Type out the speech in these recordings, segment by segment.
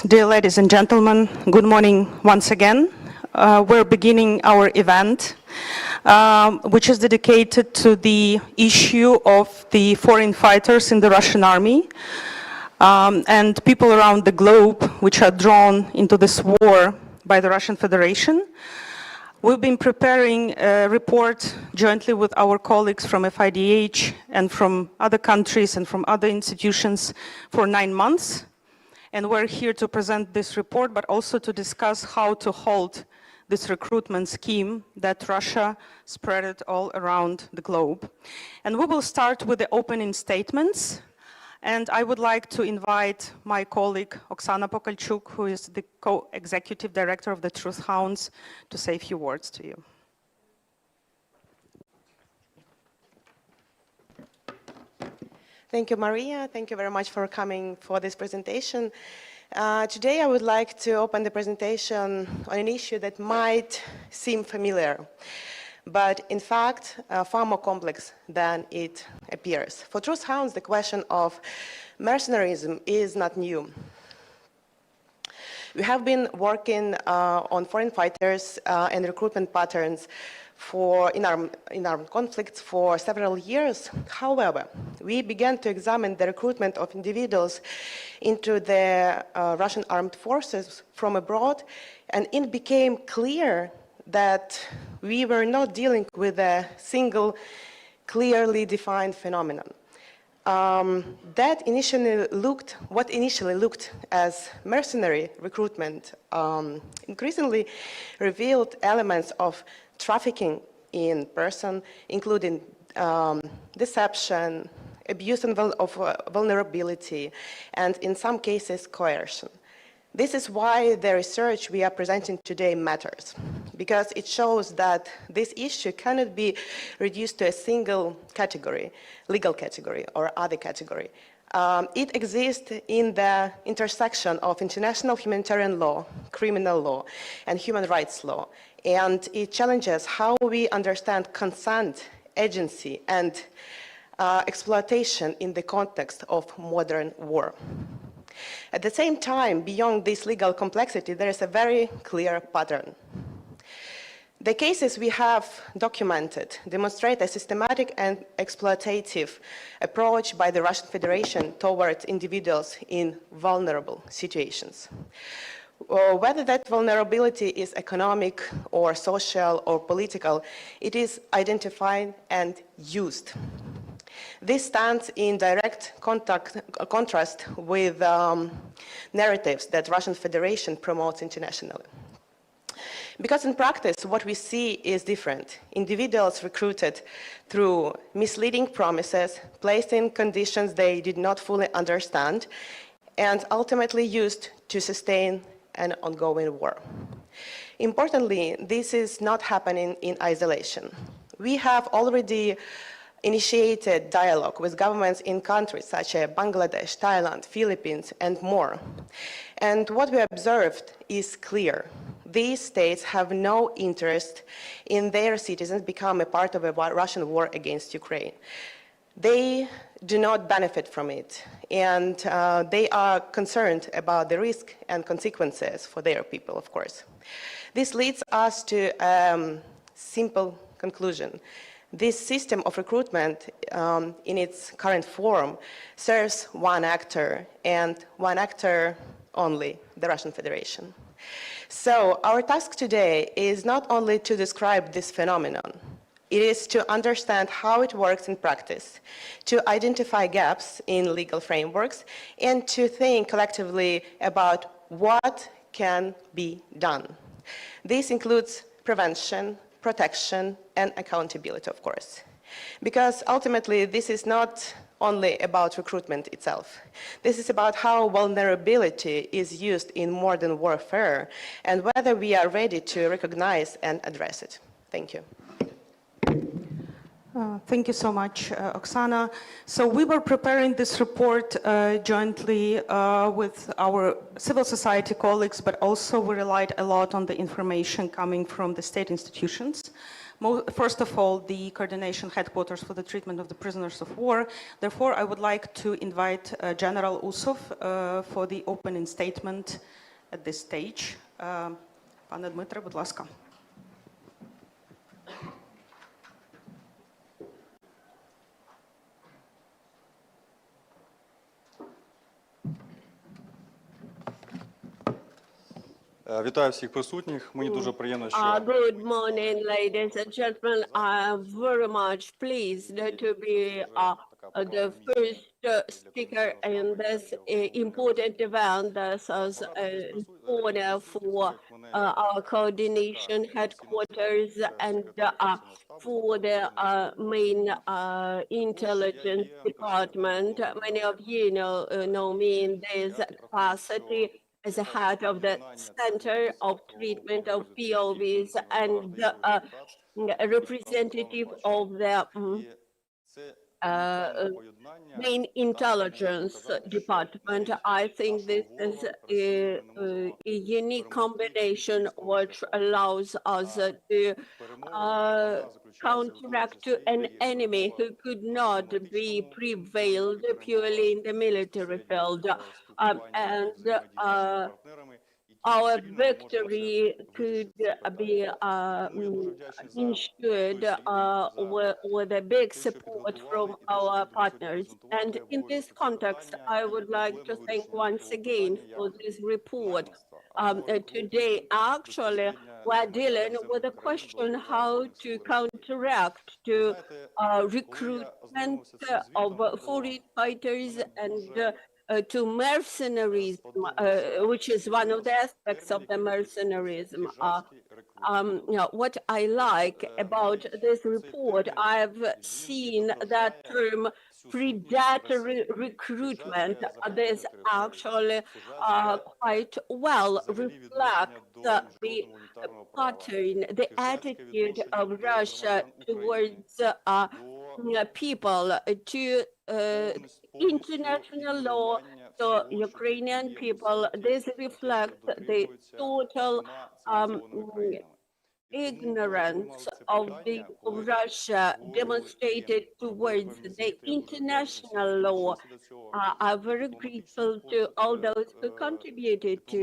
dear ladies and gentlemen, good morning once again. We're beginning our event, which is dedicated to the issue of the foreign fighters in the Russian army and people around the globe which are drawn into this war by the Russian Federation. We've been preparing a report jointly with our colleagues from FIDH and from other countries and from other institutions for 9 months. And we're here to present this report, but also to discuss how to halt this recruitment scheme that Russia spread all around the globe. And we will start with the opening statements. And I would like to invite my colleague, Oksana Pokalchuk, who is the co-executive director of the Truth Hounds, to say a few words to you. Thank you, Maria. Thank you very much for coming for this presentation. Today, I would like to open the presentation on an issue that might seem familiar, but in fact, far more complex than it appears. For Truth Hounds, the question of mercenarism is not new. We have been working on foreign fighters and recruitment patterns in armed conflicts for several years. However, we began to examine the recruitment of individuals into the Russian armed forces from abroad, and it became clear that we were not dealing with a single, clearly defined phenomenon. What initially looked as mercenary recruitment increasingly revealed elements of trafficking in person, including deception, abuse of vulnerability, and in some cases, coercion. This is why the research we are presenting today matters, because it shows that this issue cannot be reduced to a single category, legal category or other category. It exists in the intersection of international humanitarian law, criminal law, and human rights law. And it challenges how we understand consent, agency, and exploitation in the context of modern war. At the same time, beyond this legal complexity, there is a very clear pattern. The cases we have documented demonstrate a systematic and exploitative approach by the Russian Federation towards individuals in vulnerable situations. Whether that vulnerability is economic or social or political, it is identified and used. This stands in direct contrast with narratives that Russian Federation promotes internationally. Because in practice, what we see is different. Individuals recruited through misleading promises, placed in conditions they did not fully understand, and ultimately used to sustain an ongoing war. Importantly, this is not happening in isolation. We have already initiated dialogue with governments in countries such as Bangladesh, Thailand, Philippines, and more. And what we observed is clear. These states have no interest in their citizens become a part of a Russian war against Ukraine. They do not benefit from it, and they are concerned about the risk and consequences for their people, of course. This leads us to a simple conclusion. This system of recruitment in its current form serves one actor, and one actor only, the Russian Federation. So our task today is not only to describe this phenomenon, it is to understand how it works in practice, to identify gaps in legal frameworks, and to think collectively about what can be done. This includes prevention, protection, and accountability, of course. Because ultimately, this is not only about recruitment itself. This is about how vulnerability is used in modern warfare and whether we are ready to recognize and address it. Thank you. Thank you so much, Oksana. So we were preparing this report jointly with our civil society colleagues, but also we relied a lot on the information coming from the state institutions. First of all, the coordination headquarters for the treatment of the prisoners of war. Therefore, I would like to invite General Usov for the opening statement at this stage. Пане Дмитре, будь ласка. Вітаю всіх присутніх. Мені дуже приємно, що Good morning, ladies and gentlemen. I'm very much pleased to be the first speaker in this important event. This is an honor for our coordination headquarters and for the main intelligence department. Many of you know me in this capacity as a head of the Center of Treatment of POVs and a representative of the main intelligence department. I think this is a unique combination which allows us to counteract an enemy who could not be prevailed purely in the military field. Our victory could be ensured with a big support from our partners. And in this context, I would like to thank once again for this report. Today, actually, we're dealing with the question how to counteract to recruitment of foreign fighters and to mercenaries, which is one of the aspects of the mercenaries. What I like about this report, I've seen that term predatory recruitment. This actually quite well reflects the pattern, the attitude of Russia towards people, to international law, to Ukrainian people. This reflects the total ignorance of Russia demonstrated towards the international law. I'm very grateful to all those who contributed to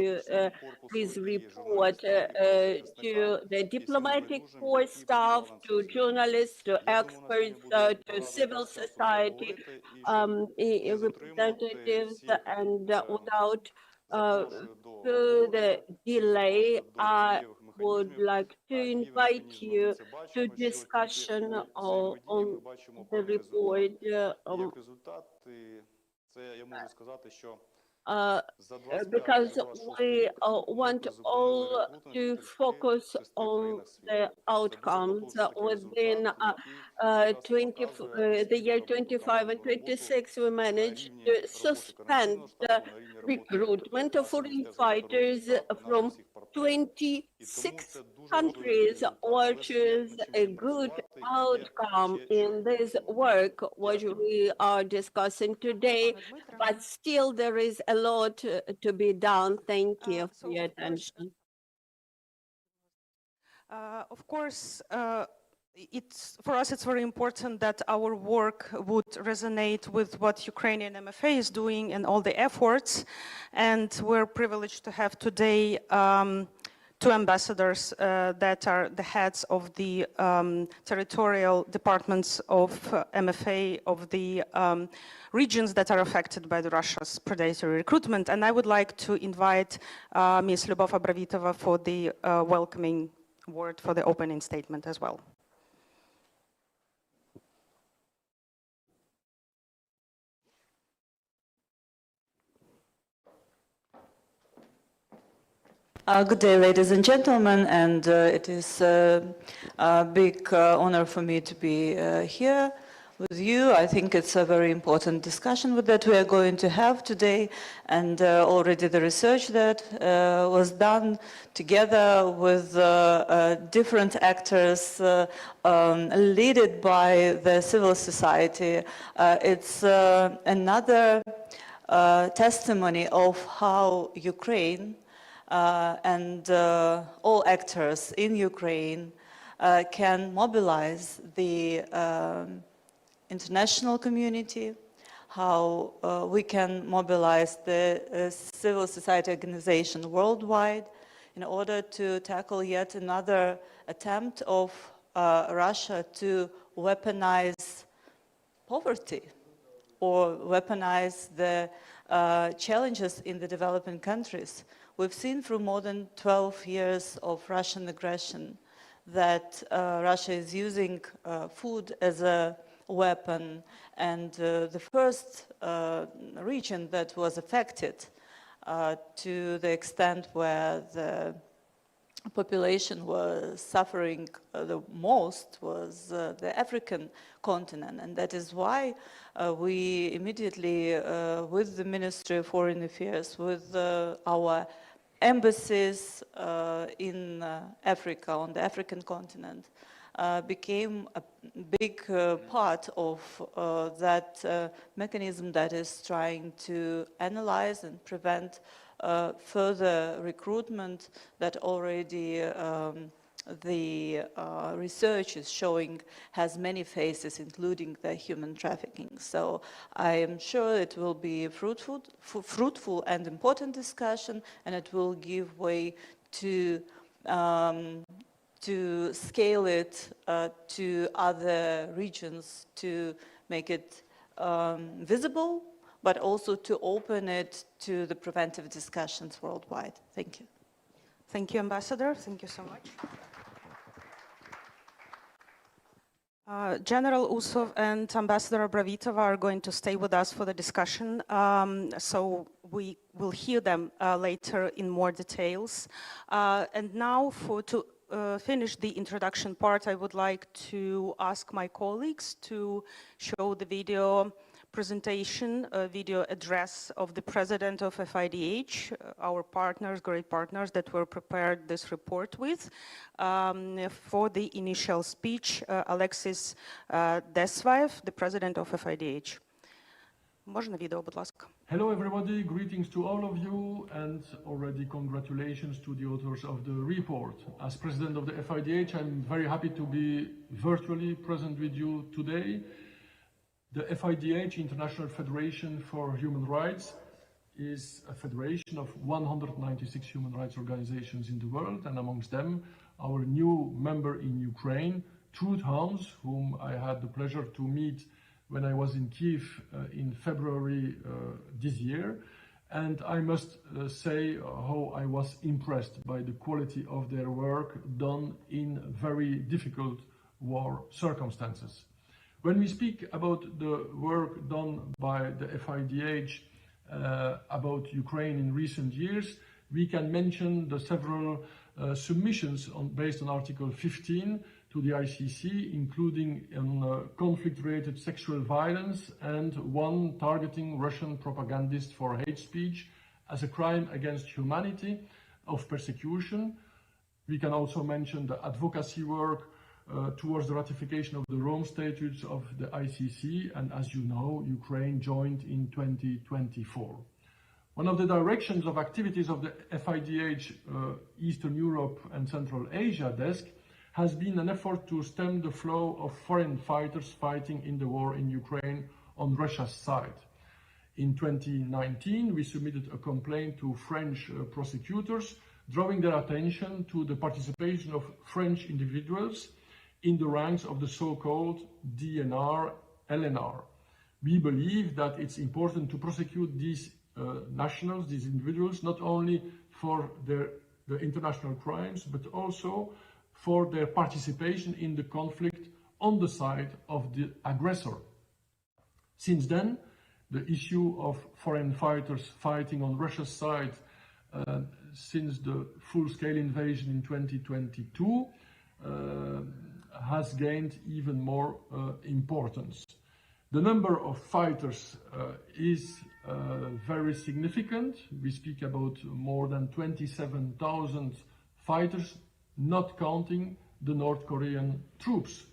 this report, to the diplomatic corps staff, to journalists, to experts, to civil society representatives, and without further delay, I would like to invite you to discussion on the report. Because we want all to focus on the outcomes within the year 25 and 26. We managed to suspend the recruitment of foreign fighters from 26 countries, which is a good outcome in this work which we are discussing today, but still there is a lot to be done. Thank you for your attention. Of course, for us it's very important that our work would resonate with what Ukrainian MFA is doing and all the efforts, and we're privileged to have today two ambassadors that are the heads of the territorial departments of MFA of the regions that are affected by Russia's predatory recruitment. And I would like to invite Ms. Lyubov Abravitova for the welcoming word for the opening statement as well. Good day, ladies and gentlemen, and it is a big honor for me to be here with you. I think it's a very important discussion that we are going to have today, and already the research that was done together with different actors led by the civil society. It's another testimony of how Ukraine and all actors in Ukraine can mobilize the international community, how we can mobilize the civil society organization worldwide in order to tackle yet another attempt of Russia to weaponize poverty or weaponize the challenges in the developing countries. We've seen through more than 12 years of Russian aggression that Russia is using food as a weapon, and the first region that was affected to the extent where the population was suffering the most was the African continent, and that is why we immediately, with the Ministry of Foreign Affairs, with our embassies in Africa, on the African continent, became a big part of that mechanism that is trying to analyze and prevent further recruitment that already the research is showing has many faces, including the human trafficking. So I am sure it will be a fruitful and important discussion, and it will give way to scale it to other regions, to make it visible, but also to open it to the preventive discussions worldwide. Thank you. Thank you, Ambassador. Thank you so much. General Usov and Ambassador Bravitova are going to stay with us for the discussion, so we will hear them later in more details. And now to finish the introduction part, I would like to ask my colleagues to show the video presentation, video address of the President of FIDH, our partners, great partners that were prepared this report with. For the initial speech, Alexis Desvaev, the President of FIDH. Можна відео, будь ласка? Hello everybody, greetings to all of you, and already congratulations to the authors of the report. As President of the FIDH, I'm very happy to be virtually present with you today. The FIDH, International Federation for Human Rights, is a federation of 196 human rights organizations in the world, and amongst them, our new member in Ukraine, Truth Hounds, whom I had the pleasure to meet when I was in Kyiv in February this year. And I must say how I was impressed by the quality of their work done in very difficult war circumstances. When we speak about the work done by the FIDH about Ukraine in recent years, we can mention the several submissions based on Article 15 to the ICC, including on conflict-related sexual violence, and one targeting Russian propagandists for hate speech as a crime against humanity of persecution. We can also mention the advocacy work towards the ratification of the Rome Statutes of the ICC, and as you know, Ukraine joined in 2024. One of the directions of activities of the FIDH Eastern Europe and Central Asia desk has been an effort to stem the flow of foreign fighters fighting in the war in Ukraine on Russia's side. In 2019, we submitted a complaint to French prosecutors, drawing their attention to the participation of French individuals in the ranks of the so-called DNR, LNR. We believe that it's important to prosecute these nationals, these individuals, not only for the international crimes, but also for their participation in the conflict on the side of the aggressor. Since then, the issue of foreign fighters fighting on Russia's side since the full-scale invasion in 2022 has gained even more importance. The number of fighters is very significant. We speak about more than 27,000 fighters, not counting the North Korean troops.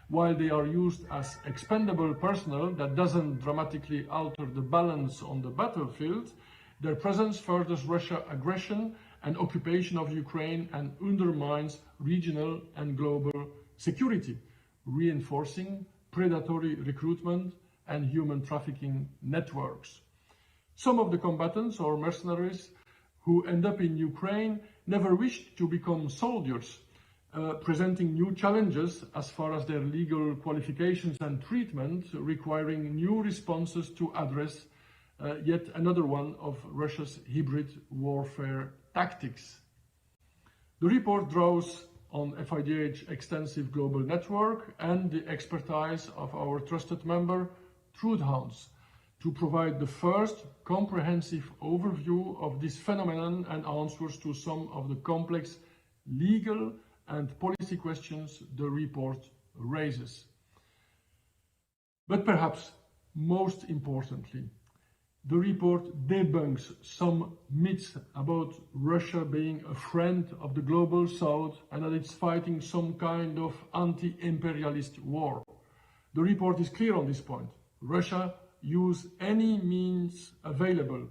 While they are used as expendable personnel that doesn't dramatically alter the balance on the battlefield, their presence furthers Russia's aggression and occupation of Ukraine and undermines regional and global security, reinforcing predatory recruitment and human trafficking networks. Some of the combatants or mercenaries who end up in Ukraine never wished to become soldiers, presenting new challenges as far as their legal qualifications and treatment, requiring new responses to address yet another one of Russia's hybrid warfare tactics. The report draws on FIDH extensive global network and the expertise of our trusted member, Truth Hounds, to provide the first comprehensive overview of this phenomenon and answers to some of the complex legal and policy questions the report raises. But perhaps most importantly, the report debunks some myths about Russia being a friend of the global South and that it's fighting some kind of anti-imperialist war. The report is clear on this point. Russia uses any means available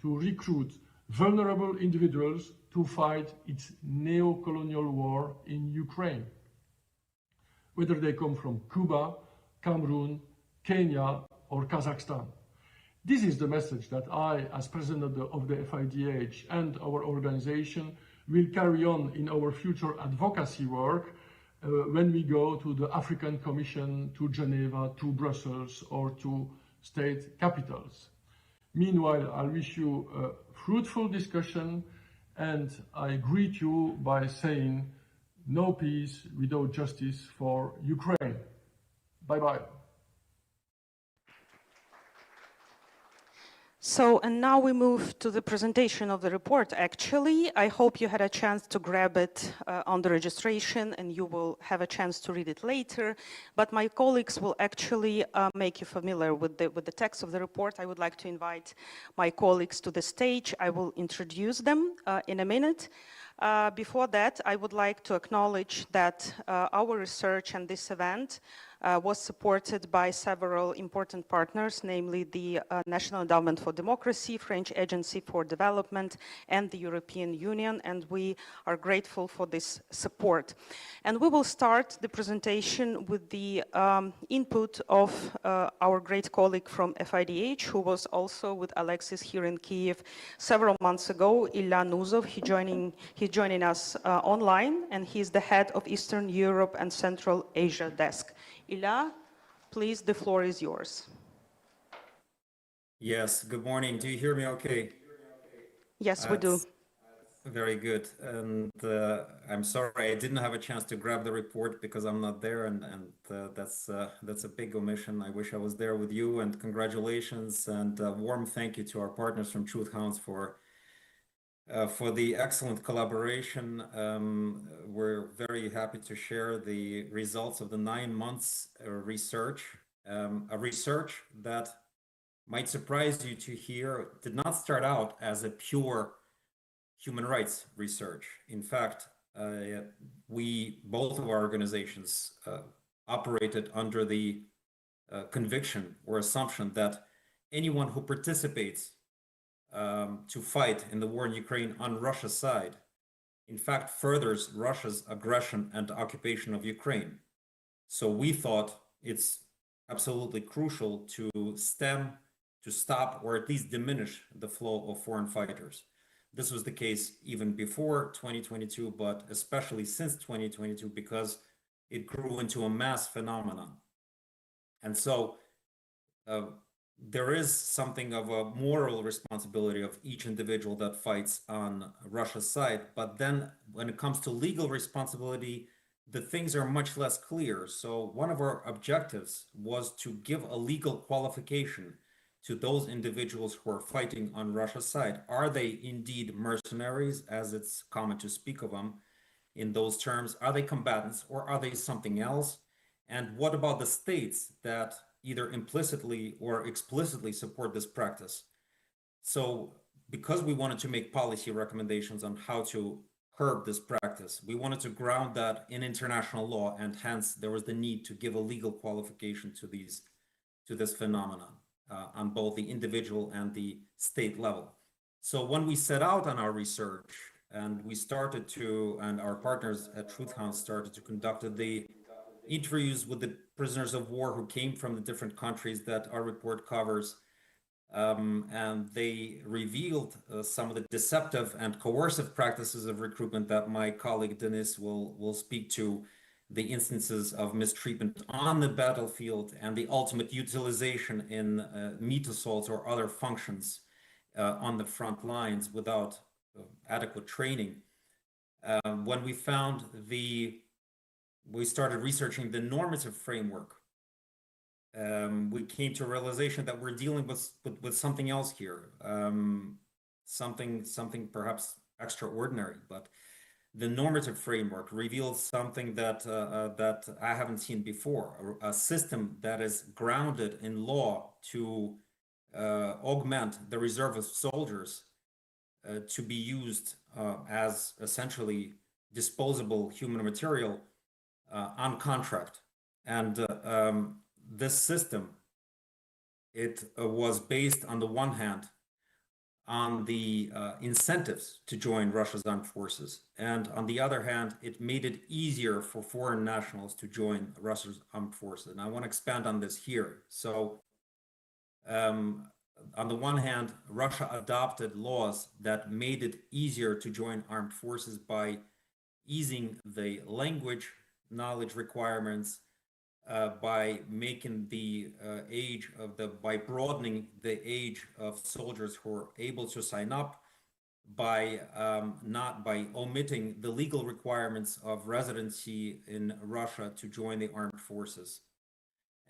to recruit vulnerable individuals to fight its neo-colonial war in Ukraine. Whether they come from Cuba, Cameroon, Kenya, or Kazakhstan. This is the message that I, as president of the FIDH and our organization, will carry on in our future advocacy work when we go to the African Commission, to Geneva, to Brussels, or to state capitals. Meanwhile, I wish you a fruitful discussion, and I greet you by saying, no peace without justice for Ukraine. Bye-bye. So, and now we move to the presentation of the report. Actually, I hope you had a chance to grab it on the registration, and you will have a chance to read it later. But my colleagues will actually make you familiar with the text of the report. I would like to invite my colleagues to the stage. I will introduce them in a minute. Before that, I would like to acknowledge that our research and this event was supported by several important partners, namely the National Endowment for Democracy, French Agency for Development, and the European Union, and we are grateful for this support. And we will start the presentation with the input of our great colleague from FIDH, who was also with Alexis here in Kiev several months ago, Ilya Nuzov. He's joining us online, and he's the head of Eastern Europe and Central Asia desk. Ilya, please, the floor is yours. Yes, good morning. Do you hear me okay? Yes, we do. Very good. And I'm sorry, I didn't have a chance to grab the report because I'm not there, and that's a big omission. I wish I was there with you, and congratulations and a warm thank you to our partners from Truth Hounds for the excellent collaboration. We're very happy to share the results of the 9 months research, a research that might surprise you to hear did not start out as a pure human rights research. In fact, both of our organizations operated under the conviction or assumption that anyone who participates to fight in the war in Ukraine on Russia's side, in fact, furthers Russia's aggression and occupation of Ukraine. So we thought it's absolutely crucial to stop, or at least diminish the flow of foreign fighters. This was the case even before 2022, but especially since 2022, because it grew into a mass phenomenon. And so there is something of a moral responsibility of each individual that fights on Russia's side. But then when it comes to legal responsibility, the things are much less clear. So one of our objectives was to give a legal qualification to those individuals who are fighting on Russia's side. Are they indeed mercenaries, as it's common to speak of them in those terms? Are they combatants, or are they something else? And what about the states that either implicitly or explicitly support this practice? So because we wanted to make policy recommendations on how to curb this practice, we wanted to ground that in international law, and hence there was the need to give a legal qualification to this phenomenon on both the individual and the state level. So when we set out on our research, and we started to, and our partners at Truth Hounds started to conduct the interviews with the prisoners of war who came from the different countries that our report covers. And they revealed some of the deceptive and coercive practices of recruitment that my colleague Denis will speak to, the instances of mistreatment on the battlefield and the ultimate utilization in meat assaults or other functions on the front lines without adequate training. When we started researching the normative framework, we came to a realization that we're dealing with something else here, something perhaps extraordinary. But the normative framework reveals something that I haven't seen before: a system that is grounded in law to augment the reserve of soldiers to be used as essentially disposable human material on contract. And this system, it was based on the one hand on the incentives to join Russia's armed forces, and on the other hand, it made it easier for foreign nationals to join Russia's armed forces. And I want to expand on this here. So on the one hand, Russia adopted laws that made it easier to join armed forces by easing the language knowledge requirements, by making the by broadening the age of soldiers who are able to sign up, by omitting the legal requirements of residency in Russia to join the armed forces.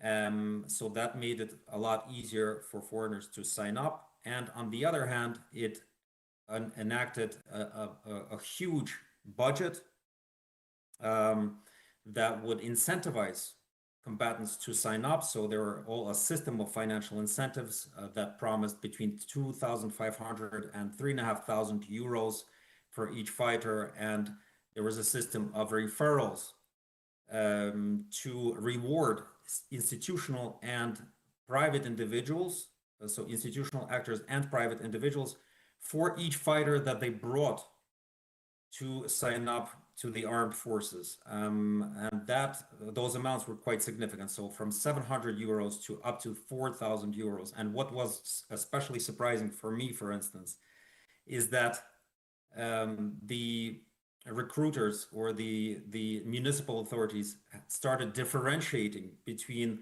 So that made it a lot easier for foreigners to sign up. And on the other hand, it enacted a huge budget that would incentivize combatants to sign up. So there were a system of financial incentives that promised between 2,500 and 3,500 euros for each fighter. And there was a system of referrals to reward institutional and private individuals, so institutional actors and private individuals, for each fighter that they brought to sign up to the armed forces. And those amounts were quite significant. So from 700 euros to up to 4,000 euros. And what was especially surprising for me, for instance, is that the recruiters or the municipal authorities started differentiating between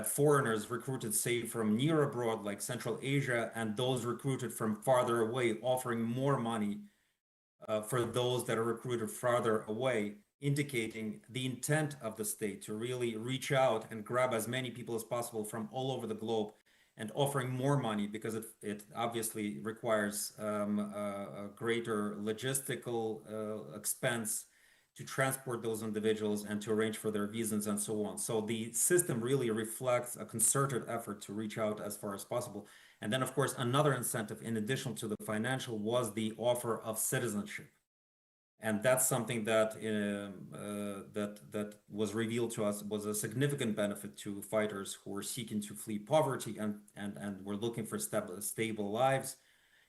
foreigners recruited, say, from near abroad, like Central Asia, and those recruited from farther away, offering more money for those that are recruited farther away, indicating the intent of the state to really reach out and grab as many people as possible from all over the globe, and offering more money because it obviously requires a greater logistical expense to transport those individuals and to arrange for their visas and so on. So the system really reflects a concerted effort to reach out as far as possible. And then, of course, another incentive in addition to the financial was the offer of citizenship. And that's something that that was revealed to us was a significant benefit to fighters who were seeking to flee poverty and were looking for stable lives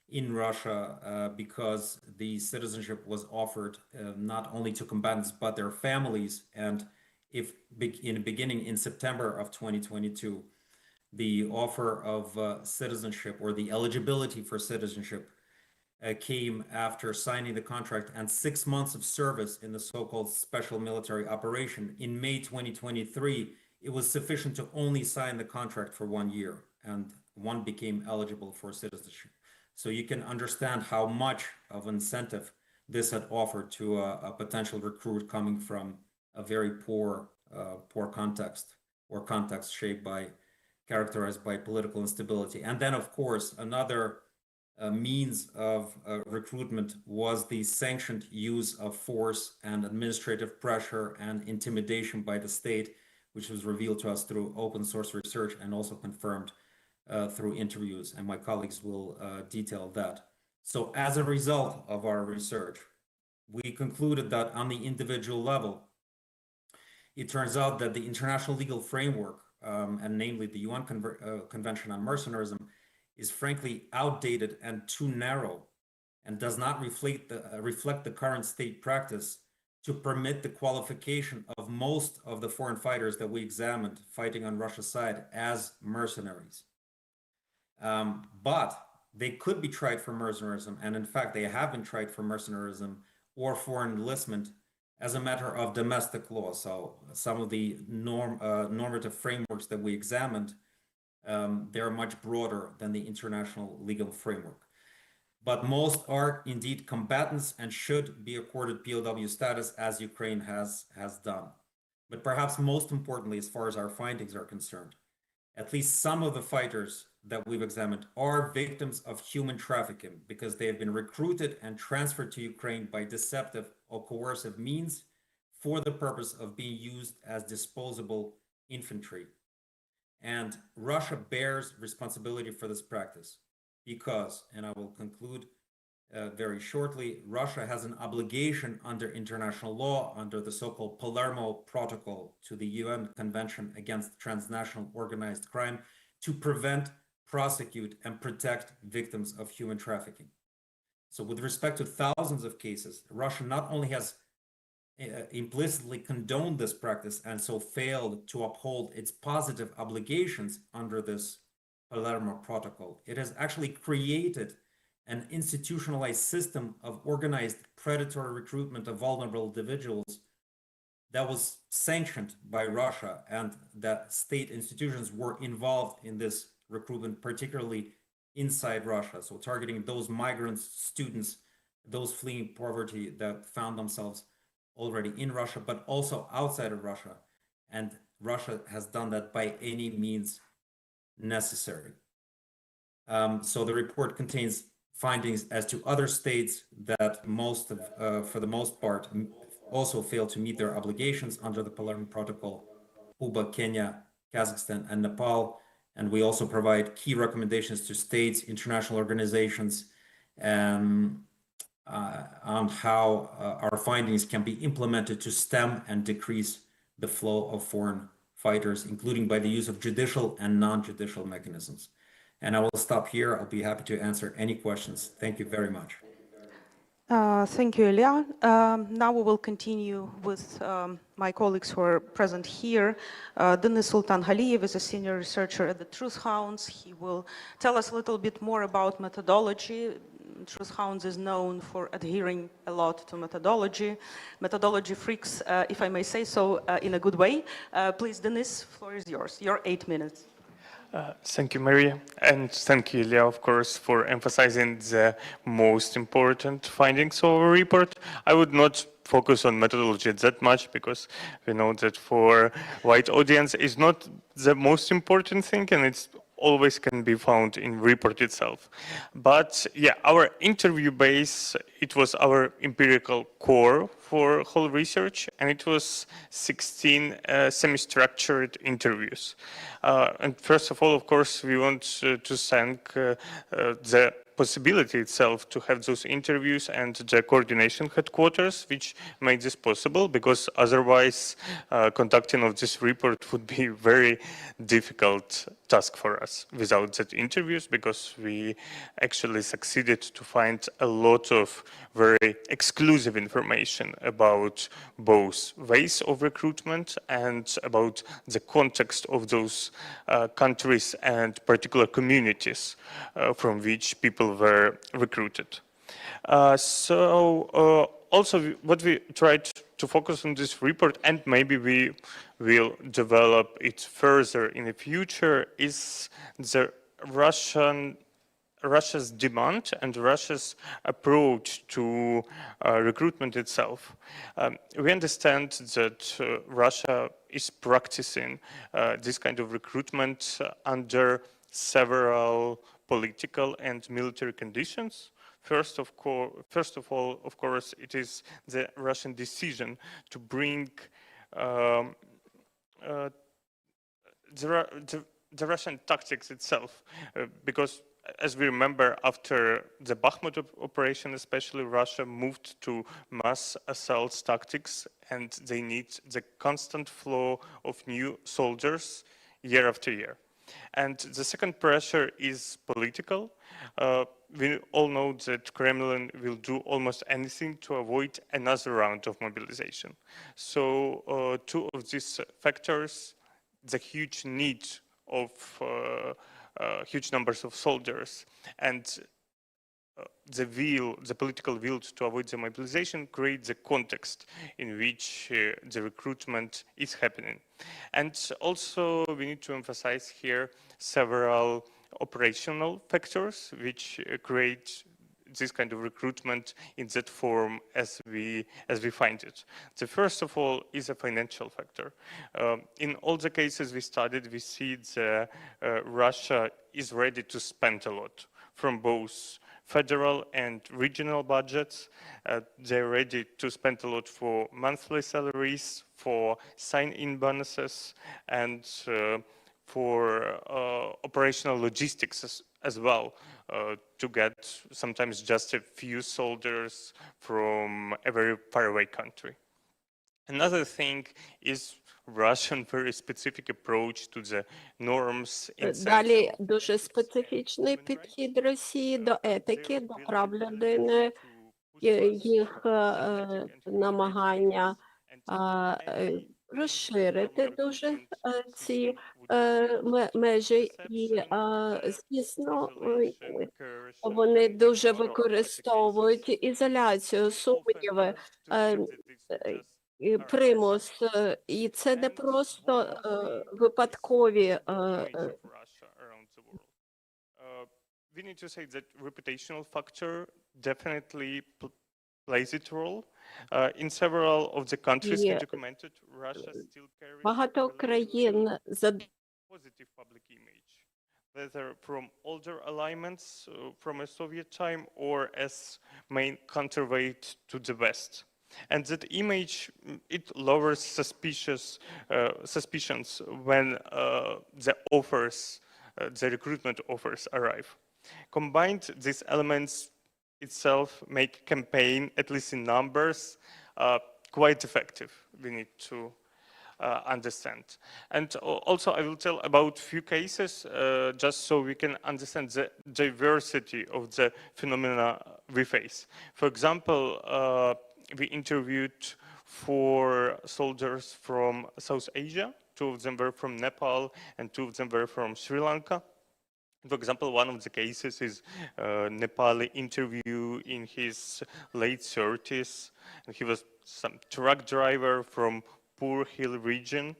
in Russia, because the citizenship was offered not only to combatants but their families. And if in the beginning, in September of 2022, the offer of citizenship or the eligibility for citizenship came after signing the contract and 6 months of service in the so-called special military operation. In May 2023, it was sufficient to only sign the contract for 1 year, and one became eligible for citizenship. So you can understand how much of incentive this had offered to a potential recruit coming from a very poor context, or context characterized by political instability. And then, of course, another means of recruitment was the sanctioned use of force and administrative pressure and intimidation by the state, which was revealed to us through open source research and also confirmed through interviews, and my colleagues will detail that. So as a result of our research, we concluded that on the individual level, it turns out that the international legal framework, and namely the UN Convention on Mercenarism, is frankly outdated and too narrow, and does not reflect the current state practice to permit the qualification of most of the foreign fighters that we examined fighting on Russia's side as mercenaries. But they could be tried for mercenarism, and in fact, they have been tried for mercenarism or foreign enlistment as a matter of domestic law. So some of the normative frameworks that we examined, they're much broader than the international legal framework. But most are indeed combatants and should be accorded POW status, as Ukraine has done. But perhaps most importantly, as far as our findings are concerned, at least some of the fighters that we've examined are victims of human trafficking because they have been recruited and transferred to Ukraine by deceptive or coercive means for the purpose of being used as disposable infantry. And Russia bears responsibility for this practice because, and I will conclude very shortly, Russia has an obligation under international law, under the so-called Palermo Protocol to the UN Convention Against Transnational Organized Crime, to prevent, prosecute, and protect victims of human trafficking. So with respect to thousands of cases, Russia not only has implicitly condoned this practice and so failed to uphold its positive obligations under this Palermo Protocol, it has actually created an institutionalized system of organized predatory recruitment of vulnerable individuals that was sanctioned by Russia, and that state institutions were involved in this recruitment, particularly inside Russia. So targeting those migrants, students, those fleeing poverty that found themselves already in Russia, but also outside of Russia. And Russia has done that by any means necessary. So the report contains findings as to other states that for the most part, also fail to meet their obligations under the Palermo Protocol: Cuba, Kenya, Kazakhstan, and Nepal. And we also provide key recommendations to states, international organizations, on how our findings can be implemented to stem and decrease the flow of foreign fighters, including by the use of judicial and non-judicial mechanisms. And I will stop here. I'll be happy to answer any questions. Thank you very much. Thank you, Ilya. Now we will continue with my colleagues who are present here. Denis Sultan-Haliyev is a senior researcher at the Truth Hounds. He will tell us a little bit more about methodology. Truth Hounds is known for adhering a lot to methodology. Methodology freaks, if I may say so, in a good way. Please, Denis, the floor is yours. Your 8 minutes. Thank you, Maria, and thank you, Ilya, of course, for emphasizing the most important findings of our report. I would not focus on methodology that much because we know that for white audience is not the most important thing, and it's always can be found in report itself. But yeah, our interview base, it was our empirical core for whole research, and it was 16 semi-structured interviews. And first of all, of course, we want to thank the possibility itself to have those interviews and the coordination headquarters, which made this possible, because otherwise conducting of this report would be very difficult task for us without that interviews, because we actually succeeded to find a lot of very exclusive information about both ways of recruitment and about the context of those countries and particular communities from which people were recruited. Also what we tried to focus on this report, and maybe we will develop it further in the future, is the Russia's demand and Russia's approach to recruitment itself. We understand that Russia is practicing this kind of recruitment under several political and military conditions. First of all, of course, it is the Russian decision to bring the Russian tactics itself, because as we remember, after the Bakhmut operation, especially, Russia moved to mass assault tactics, and they need the constant flow of new soldiers year after year. And the second pressure is political. We all know that Kremlin will do almost anything to avoid another round of mobilization. So two of these factors, the huge need of huge numbers of soldiers and the political will to avoid the mobilization creates the context in which the recruitment is happening. And also we need to emphasize here several operational factors which create this kind of recruitment in that form as we find it. The first of all is a financial factor. In all the cases we studied, we see that Russia is ready to spend a lot from both federal and regional budgets. They're ready to spend a lot for monthly salaries, for sign-in bonuses, and for operational logistics as well, to get sometimes just a few soldiers from a very faraway country. Another thing is Russian very specific approach to the norms in Далі дуже специфічний підхід Росії до етики, до прав людини, їх намагання розширити дуже ці межі і, звісно, вони дуже використовують ізоляцію, сумніви, примус, і це не просто випадкові. We need to say that reputational factor definitely plays its role. In several of the countries documented, Russia still carries багато країн positive public image, whether from older alignments from a Soviet time or as main counterweight to the West. And that image, it lowers suspicions when the offers, the recruitment offers arrive. Combined, these elements itself make campaign, at least in numbers, quite effective. We need to understand. And also I will tell about few cases, just so we can understand the diversity of the phenomena we face. For example, we interviewed 4 soldiers from South Asia. 2 of them were from Nepal and 2 of them were from Sri Lanka. For example, one of the cases is a Nepali interview in his late 30s. And he was some truck driver from poor hill region.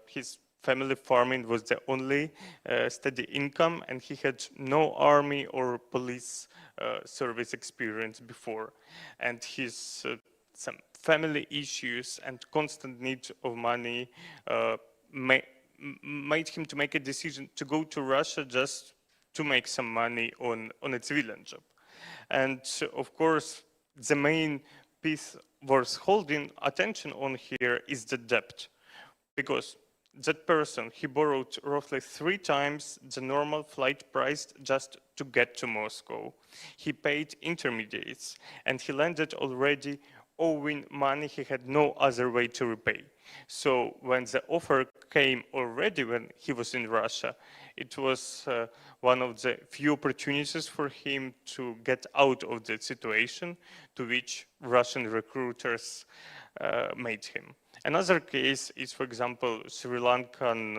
His family farming was the only steady income, and he had no army or police service experience before. And his some family issues and constant need of money made him to make a decision to go to Russia just to make some money on a civilian job. And of course, the main piece worth holding attention on here is the debt, because that person, he borrowed roughly 3 times the normal flight price just to get to Moscow. He paid intermediates, and he landed already owing money he had no other way to repay. So when the offer came already when he was in Russia, it was one of the few opportunities for him to get out of the situation to which Russian recruiters made him. Another case is, for example, Sri Lankan,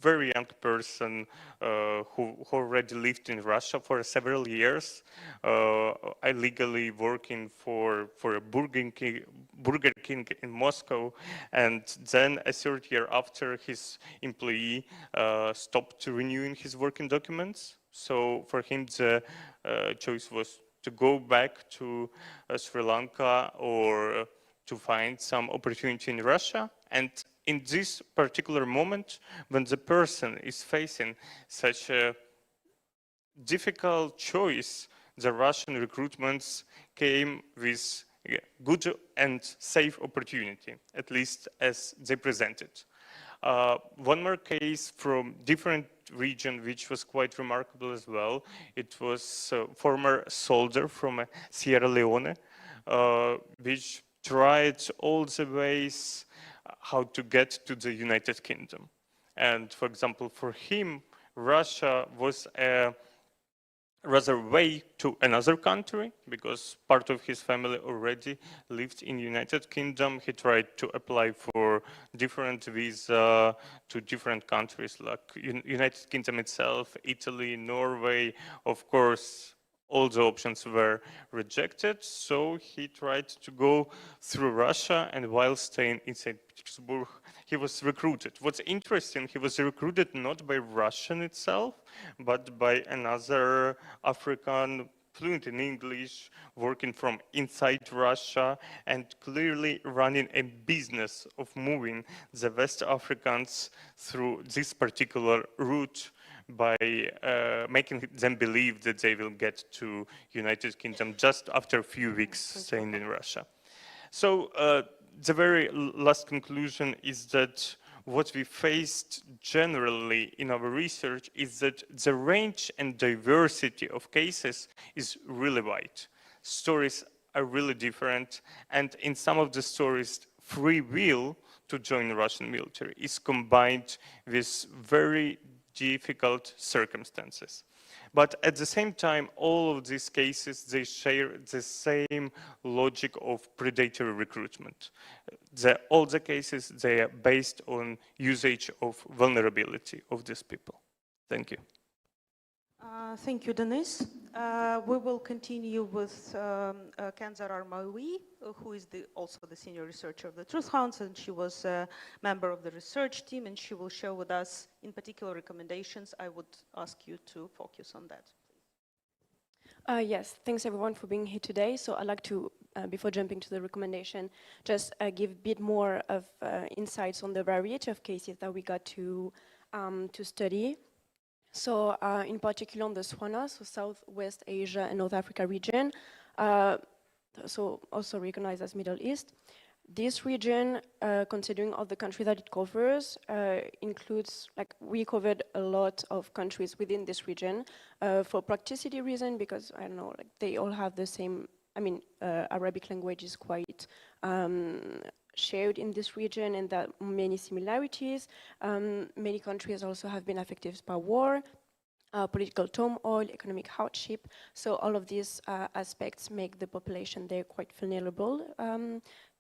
very young person who already lived in Russia for several years, illegally working for a Burger King in Moscow, and then a third year after, his employee stopped renewing his working documents. So for him, the choice was to go back to Sri Lanka or to find some opportunity in Russia. And in this particular moment, when the person is facing such a difficult choice, the Russian recruitments came with good and safe opportunity, at least as they presented. One more case from different region, which was quite remarkable as well. It was a former soldier from Sierra Leone, which tried all the ways how to get to the United Kingdom. And for example, for him, Russia was a rather way to another country, because part of his family already lived in United Kingdom. He tried to apply for different visa to different countries like United Kingdom itself, Italy, Norway. Of course, all the options were rejected, so he tried to go through Russia, and while staying in St. Petersburg, he was recruited. What's interesting, he was recruited not by Russian itself, but by another African, fluent in English, working from inside Russia, and clearly running a business of moving the West Africans through this particular route by making them believe that they will get to United Kingdom just after a few weeks staying in Russia. So the very last conclusion is that what we faced generally in our research is that the range and diversity of cases is really wide. Stories are really different, and in some of the stories, free will to join the Russian military is combined with very difficult circumstances. But at the same time, all of these cases, they share the same logic of predatory recruitment. All the cases, they are based on usage of vulnerability of these people. Thank you. Thank you, Denis. We will continue with Kenzar Armaoui, who is also the senior researcher of the Truth Hounds, and she was a member of the research team, and she will share with us, in particular, recommendations. I would ask you to focus on that. Yes, thanks everyone for being here today. So I'd like to, before jumping to the recommendation, just give a bit more of insights on the variety of cases that we got to study. So in particular on the SWANA, so Southwest Asia and North Africa region, so also recognized as Middle East. This region, considering all the countries that it covers, includes, like, we covered a lot of countries within this region for practicity reason, because, I don't know, like, they all have the same, I mean, Arabic language is quite shared in this region, and there are many similarities. Many countries also have been affected by war, political turmoil, economic hardship. So all of these aspects make the population there quite vulnerable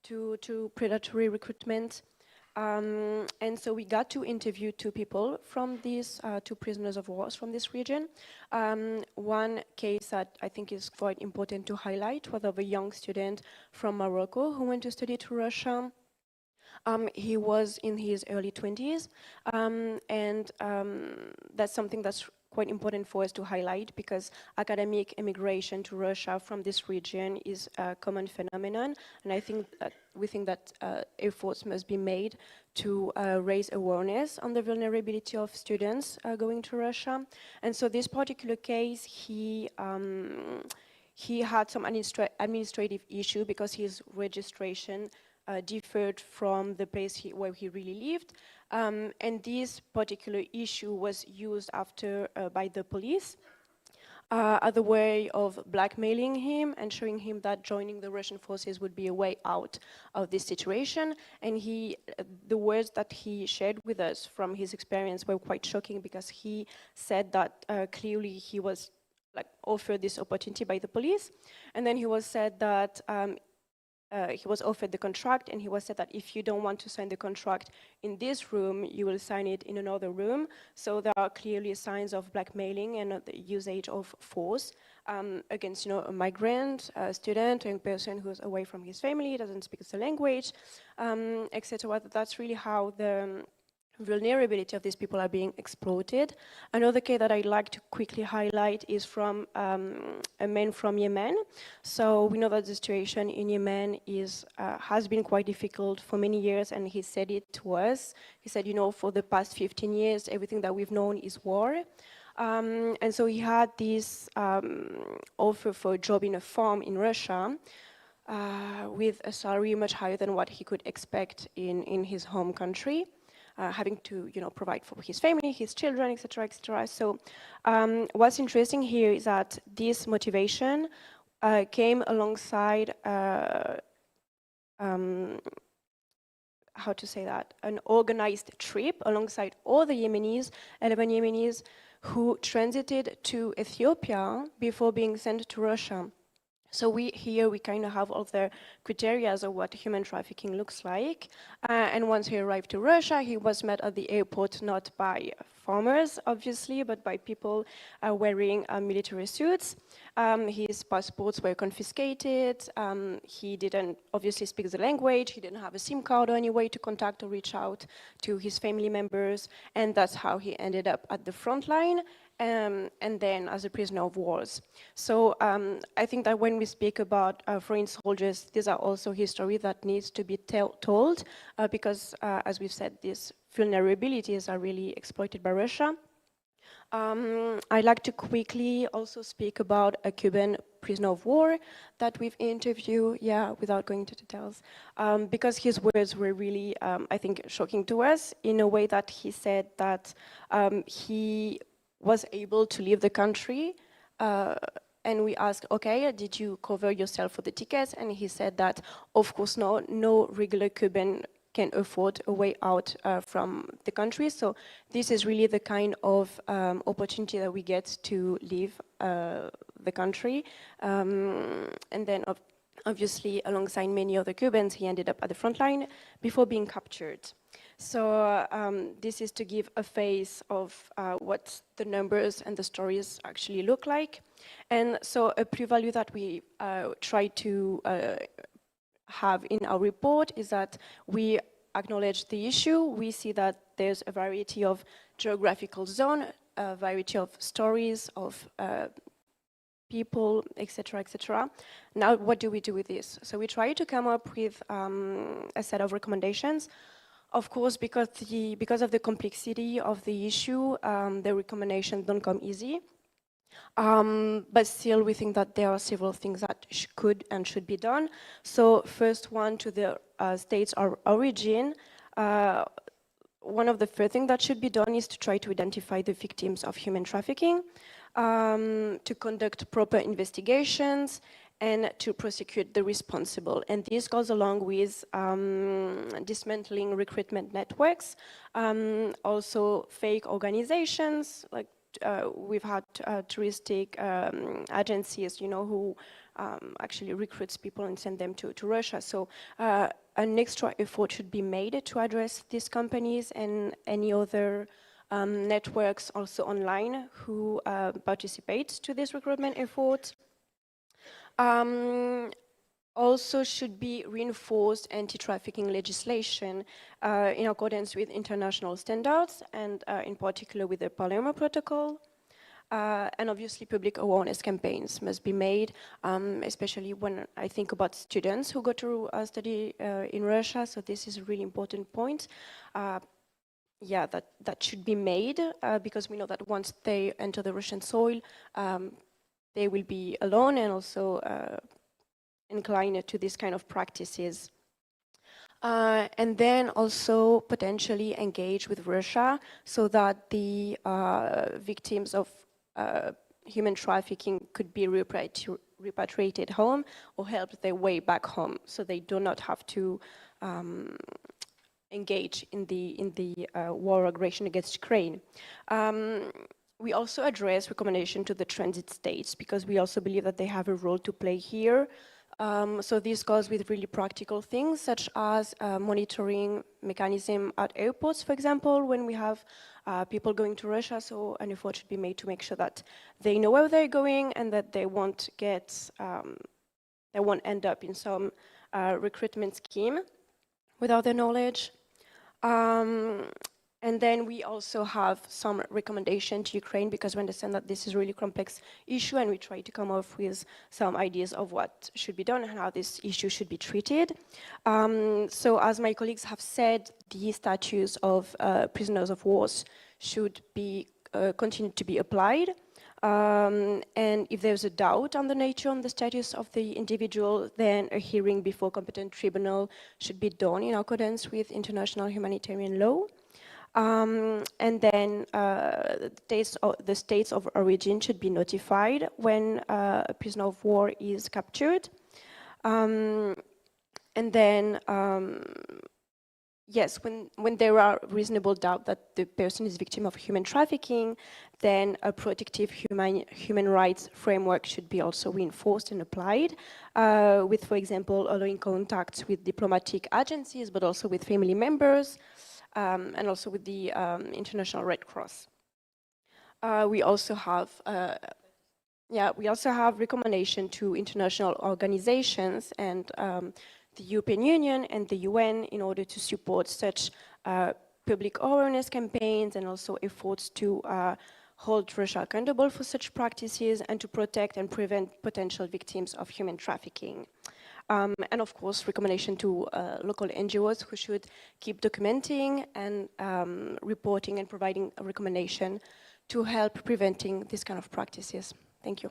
to predatory recruitment. And so we got to interview two people from these, two prisoners of war from this region. One case that I think is quite important to highlight was of a young student from Morocco who went to study to Russia. He was in his early 20s, and that's something that's quite important for us to highlight, because academic immigration to Russia from this region is a common phenomenon, and I think that we think that efforts must be made to raise awareness on the vulnerability of students going to Russia. And so this particular case, he had some administrative issue because his registration differed from the place where he really lived. And this particular issue was used after by the police as a way of blackmailing him and showing him that joining the Russian forces would be a way out of this situation. And the words that he shared with us from his experience were quite shocking, because he said that clearly he was offered this opportunity by the police, and then he was said that he was offered the contract, and he was said that if you don't want to sign the contract in this room, you will sign it in another room. So there are clearly signs of blackmailing and the usage of force against, a migrant, a student, a young person who's away from his family, doesn't speak the language, etc. That's really how the vulnerability of these people are being exploited. Another case that I'd like to quickly highlight is from a man from Yemen. So we know that the situation in Yemen has been quite difficult for many years, and he said it to us. He said, for the past 15 years, everything that we've known is war. And so he had this offer for a job in a farm in Russia with a salary much higher than what he could expect in his home country. Having to, provide for his family, his children, etc., etc. So, what's interesting here is that this motivation came alongside how to say that, an organized trip alongside all the Yemenis, 11 Yemenis, who transited to Ethiopia before being sent to Russia. So we kind of have all the criteria of what human trafficking looks like. And once he arrived to Russia, he was met at the airport not by farmers, obviously, but by people wearing military suits. His passports were confiscated. He didn't obviously speak the language. He didn't have a SIM card or any way to contact or reach out to his family members. And that's how he ended up at the front line. And then as a prisoner of wars. So I think that when we speak about foreign soldiers, these are also history that needs to be told because, as we've said, these vulnerabilities are really exploited by Russia. I'd like to quickly also speak about a Cuban prisoner of war that we've interviewed, without going into details, because his words were really, I think, shocking to us in a way that he said that he was able to leave the country, and we asked, okay, did you cover yourself for the tickets? And he said that, of course, no regular Cuban can afford a way out from the country. So this is really the kind of opportunity that we get to leave the country. And then obviously, alongside many other Cubans, he ended up at the front line before being captured. So this is to give a face of what the numbers and the stories actually look like. And so a pre-value that we try to have in our report is that we acknowledge the issue. We see that there's a variety of geographical zone, a variety of stories, of people, etc., etc. Now, what do we do with this? So we try to come up with a set of recommendations. Of course, because of the complexity of the issue, the recommendations don't come easy. But still, we think that there are several things that could and should be done. So first one, to the states of origin, one of the first things that should be done is to try to identify the victims of human trafficking, to conduct proper investigations, and to prosecute the responsible. And this goes along with dismantling recruitment networks, also fake organizations, like we've had touristic agencies, who actually recruits people and send them to Russia. So an extra effort should be made to address these companies and any other networks also online who participate to this recruitment effort. Also should be reinforced anti-trafficking legislation in accordance with international standards and in particular with the Palermo Protocol. And obviously public awareness campaigns must be made, especially when I think about students who go to study in Russia. So this is a really important point. That should be made because we know that once they enter the Russian soil, they will be alone and also inclined to this kind of practices. And then also potentially engage with Russia so that the victims of human trafficking could be repatriated home or help their way back home so they do not have to engage in the war aggression against Ukraine. We also address recommendation to the transit states because we also believe that they have a role to play here. So this goes with really practical things such as monitoring mechanism at airports, for example, when we have people going to Russia. So an effort should be made to make sure that they know where they're going and that they won't end up in some recruitment scheme without their knowledge. And then we also have some recommendation to Ukraine because we understand that this is a really complex issue and we try to come up with some ideas of what should be done and how this issue should be treated. So as my colleagues have said, the status of prisoners of war should be continue to be applied. And if there's a doubt on the nature and the status of the individual, then a hearing before competent tribunal should be done in accordance with international humanitarian law. And then the states of origin should be notified when a prisoner of war is captured. And then Yes, when there are reasonable doubt that the person is victim of human trafficking, then a protective human rights framework should be also reinforced and applied, with, for example, allowing contacts with diplomatic agencies, but also with family members, and also with the International Red Cross. We also have recommendation to international organizations and the European Union and the UN in order to support such public awareness campaigns and also efforts to hold Russia accountable for such practices and to protect and prevent potential victims of human trafficking. And of course, recommendation to local NGOs who should keep documenting and reporting and providing a recommendation to help preventing this kind of practices. Thank you.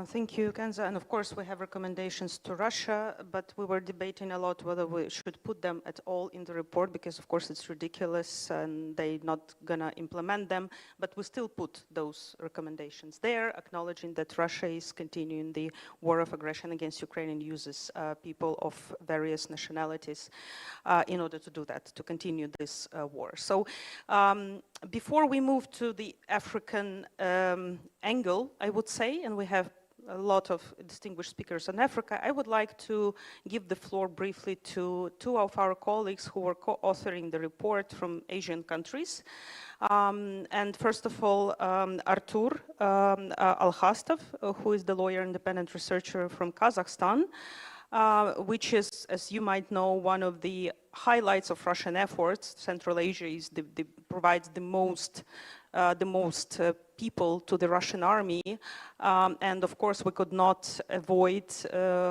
Thank you, Kenza. And of course, we have recommendations to Russia, but we were debating a lot whether we should put them at all in the report, because of course it's ridiculous and they're not gonna implement them, but we still put those recommendations there, acknowledging that Russia is continuing the war of aggression against Ukraine and uses people of various nationalities in order to do that, to continue this war. So before we move to the African angle, I would say, and we have a lot of distinguished speakers on Africa, I would like to give the floor briefly to two of our colleagues who were co-authoring the report from Asian countries. And first of all, Artur Alkhastov, who is the lawyer, independent researcher from Kazakhstan, which is, as you might know, one of the highlights of Russian efforts. Central Asia is provides the most people to the Russian army, and of course we could not avoid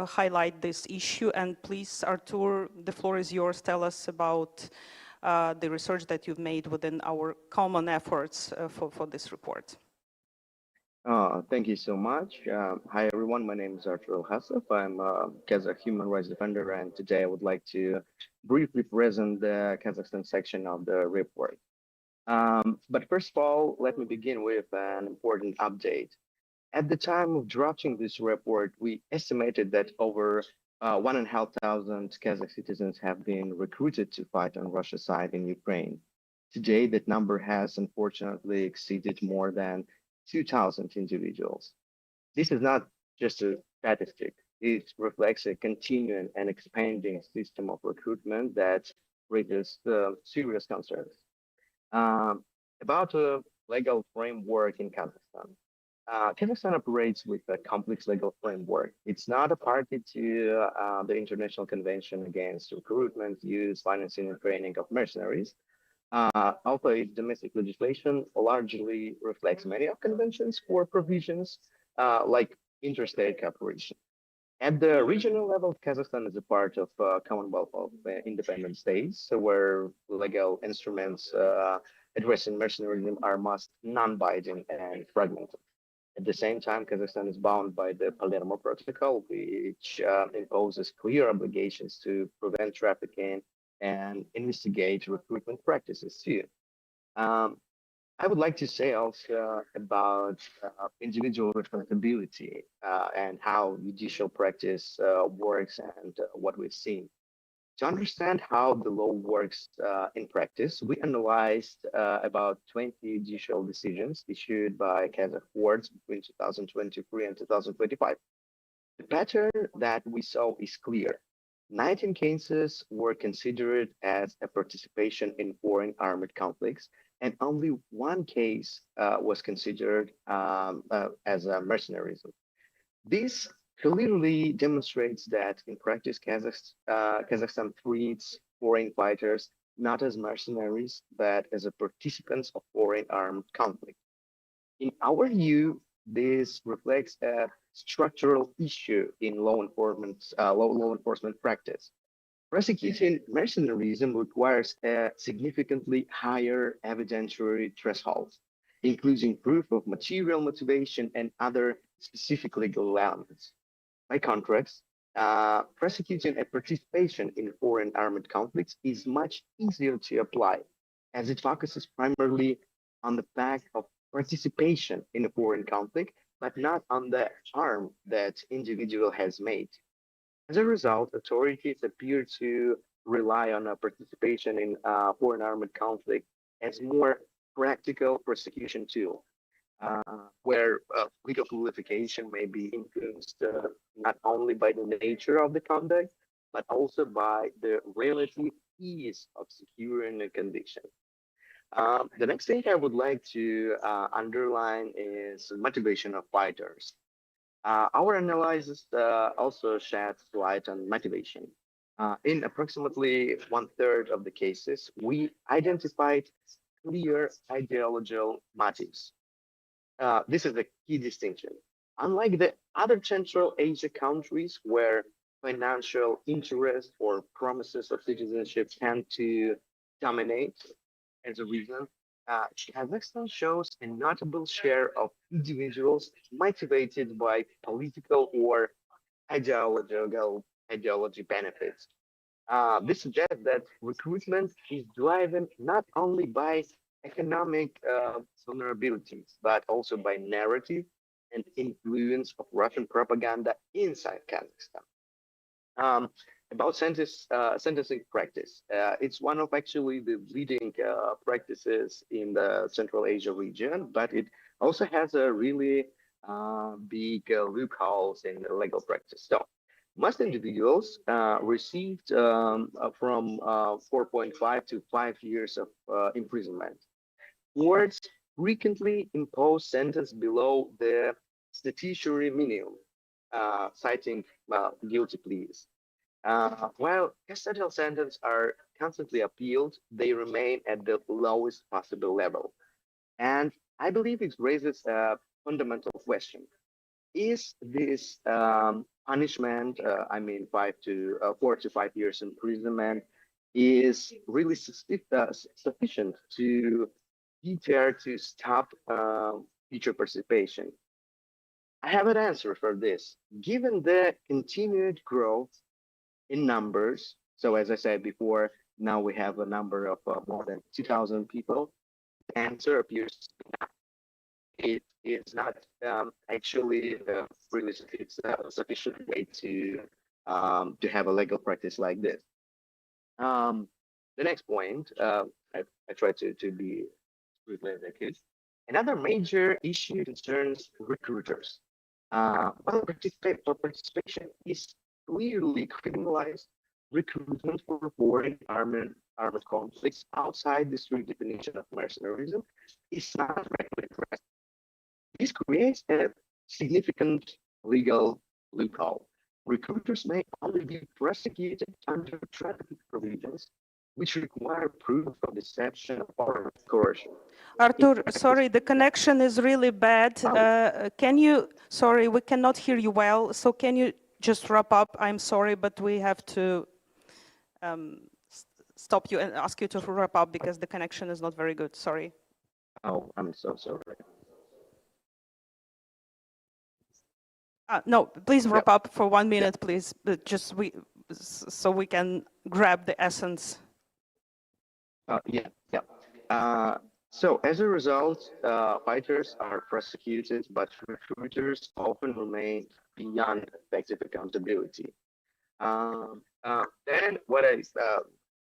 highlight this issue. And please, Artur, the floor is yours. Tell us about the research that you've made within our common efforts for this report. Thank you so much. Hi, everyone. My name is Artur Alkhastov. I'm a Kazakh human rights defender, and today I would like to briefly present the Kazakhstan section of the report. But first of all, let me begin with an important update. At the time of drafting this report, we estimated that over 1,500 Kazakh citizens have been recruited to fight on Russia's side in Ukraine. Today, that number has unfortunately exceeded more than 2,000 individuals. This is not just a statistic. It reflects a continuing and expanding system of recruitment that raises serious concerns. About a legal framework in Kazakhstan. Kazakhstan operates with a complex legal framework. It's not a party to the International Convention against Recruitment, Use, Financing, and Training of Mercenaries. Although its domestic legislation largely reflects many of conventions or provisions like interstate cooperation. At the regional level, Kazakhstan is a part of Commonwealth of Independent States, where legal instruments addressing mercenarism are most non-binding and fragmented. At the same time, Kazakhstan is bound by the Palermo Protocol, which imposes clear obligations to prevent trafficking and investigate recruitment practices too. I would like to say also about individual responsibility and how judicial practice works and what we've seen. To understand how the law works in practice, we analyzed about 20 judicial decisions issued by Kazakh courts between 2023 and 2025. The pattern that we saw is clear. 19 cases were considered as a participation in foreign armed conflicts, and only one case was considered as a mercenarism. This clearly demonstrates that in practice, Kazakhstan treats foreign fighters not as mercenaries, but as a participants of foreign armed conflict. In our view, this reflects a structural issue in law enforcement practice. Prosecuting mercenarism requires a significantly higher evidentiary threshold, including proof of material motivation and other specific legal elements. By contrast, prosecuting a participation in foreign armed conflicts is much easier to apply, as it focuses primarily on the fact of participation in a foreign conflict, but not on the harm that individual has made. As a result, authorities appear to rely on participation in foreign armed conflict as more practical prosecution tool, where legal qualification may be influenced not only by the nature of the conduct, but also by the relative ease of securing a conviction. The next thing I would like to underline is motivation of fighters. Our analysis also sheds light on motivation. In approximately 1/3 of the cases, we identified clear ideological motives. This is a key distinction. Unlike the other Central Asia countries where financial interest or promises of citizenship tend to dominate as a reason, Kazakhstan shows a notable share of individuals motivated by political or ideology benefits. This suggests that recruitment is driven not only by economic vulnerabilities, but also by narrative and influence of Russian propaganda inside Kazakhstan. About sentencing practice, it's one of actually the leading practices in the Central Asia region, but it also has a really big loopholes in the legal practice. So most individuals received from 4.5 to 5 years of imprisonment. Courts frequently impose sentence below the statutory minimum, citing guilty pleas. While custodial sentences are constantly appealed, they remain at the lowest possible level. And I believe it raises a fundamental question. Is this punishment, I mean, 4 to 5 years imprisonment, is really sufficient to deter to stop future participation? I have an answer for this. Given the continued growth in numbers, so as I said before, now we have a number of more than 2,000 people, the answer appears it is not actually really sufficient way to have a legal practice like this. The next point, I try to be briefly as I could. Another major issue concerns recruiters. While participation is clearly criminalized, recruitment for foreign armed conflicts outside the strict definition of mercenarism is not regularly addressed. This creates a significant legal loophole. Recruiters may only be prosecuted under trafficking provisions, which require proof of deception or coercion. Artur, sorry, the connection is really bad. Sorry, we cannot hear you well, so can you just wrap up? I'm sorry, but we have to stop you and ask you to wrap up because the connection is not very good, sorry. Oh, I'm so sorry. No, please wrap up for 1 minute, please, just so we can grab the essence. So as a result, fighters are prosecuted, but recruiters often remain beyond effective accountability. Then what I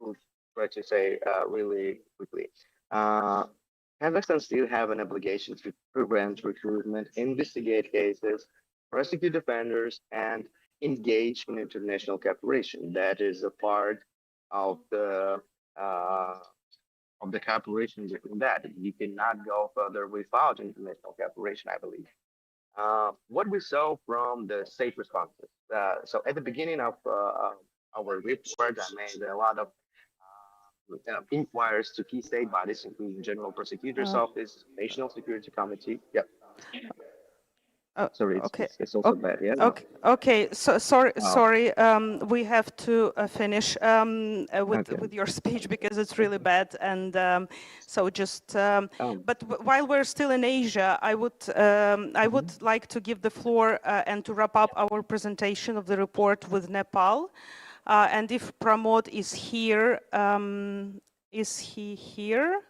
will try to say really quickly, Kazakhstan still have an obligation to prevent recruitment, investigate cases, prosecute offenders, and engage in international cooperation. That is a part of the cooperation between that. You cannot go further without international cooperation, I believe. What we saw from the state responses. So at the beginning of our report, I made a lot of inquiries to key state bodies, including General Prosecutor's Office, National Security Committee. Yep. Sorry, it's also bad. Yeah. Okay. So sorry. We have to finish with your speech because it's really bad. And so just. But while we're still in Asia, I would like to give the floor and to wrap up our presentation of the report with Nepal. And if Pramod is here, is he here?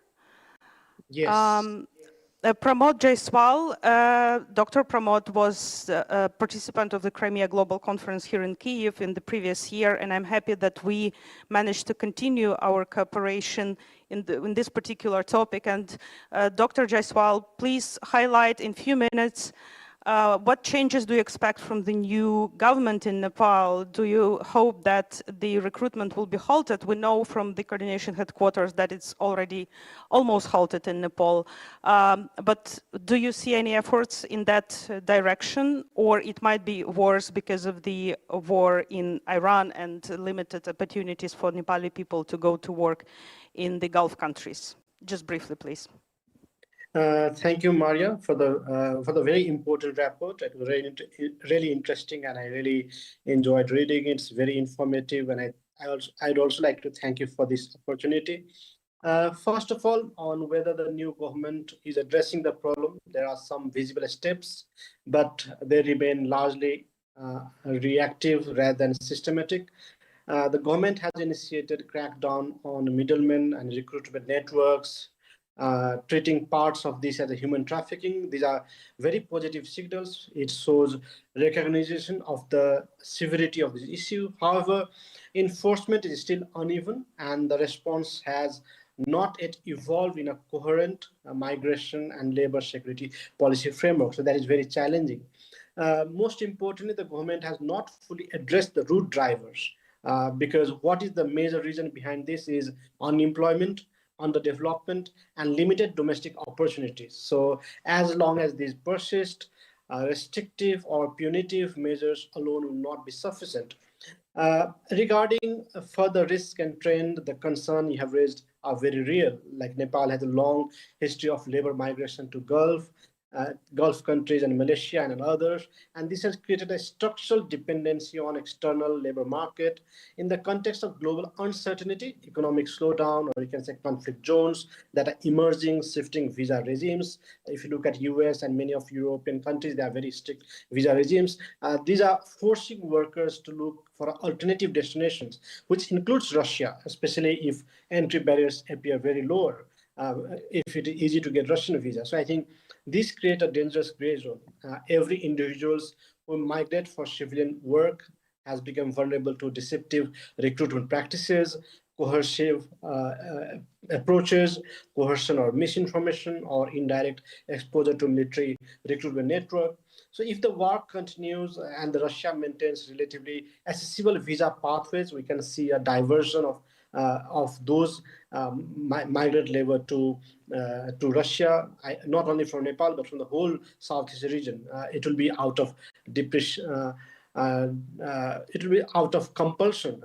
Yes. Pramod Jaiswal, Dr. Pramod was a participant of the Crimea Global Conference here in Kyiv in the previous year, and I'm happy that we managed to continue our cooperation in this particular topic. And Dr. Jaiswal, please highlight in a few minutes what changes do you expect from the new government in Nepal? Do you hope that the recruitment will be halted? We know from the coordination headquarters that it's already almost halted in Nepal. But do you see any efforts in that direction, or it might be worse because of the war in Iran and limited opportunities for Nepali people to go to work in the Gulf countries? Just briefly, please. Thank you, Maria, for the very important report. It was really interesting, and I really enjoyed reading it. It's very informative, and I'd also like to thank you for this opportunity. First of all, on whether the new government is addressing the problem, there are some visible steps, but they remain largely reactive rather than systematic. The government has initiated crackdown on middlemen and recruitment networks, treating parts of this as a human trafficking. These are very positive signals. It shows recognition of the severity of this issue. However, enforcement is still uneven, and the response has not yet evolved in a coherent migration and labor security policy framework. So that is very challenging. Most importantly, the government has not fully addressed the root drivers, because what is the major reason behind this is unemployment, underdevelopment, and limited domestic opportunities. So as long as these persist, restrictive or punitive measures alone will not be sufficient. Regarding further risk and trend, the concern you have raised are very real. Like Nepal has a long history of labor migration to Gulf countries and Malaysia and others, and this has created a structural dependency on external labor market. In the context of global uncertainty, economic slowdown, or you can say conflict zones that are emerging, shifting visa regimes. If you look at US and many of European countries, they are very strict visa regimes. These are forcing workers to look for alternative destinations, which includes Russia, especially if entry barriers appear very lower. If it is easy to get Russian visa. So I think this creates a dangerous gray zone. Every individual who migrate for civilian work has become vulnerable to deceptive recruitment practices, coercive approaches, coercion or misinformation, or indirect exposure to military recruitment network. So if the war continues and Russia maintains relatively accessible visa pathways, we can see a diversion of those migrant labor to Russia, not only from Nepal but from the whole Southeast region. It will be out of depression. It will be out of compulsion.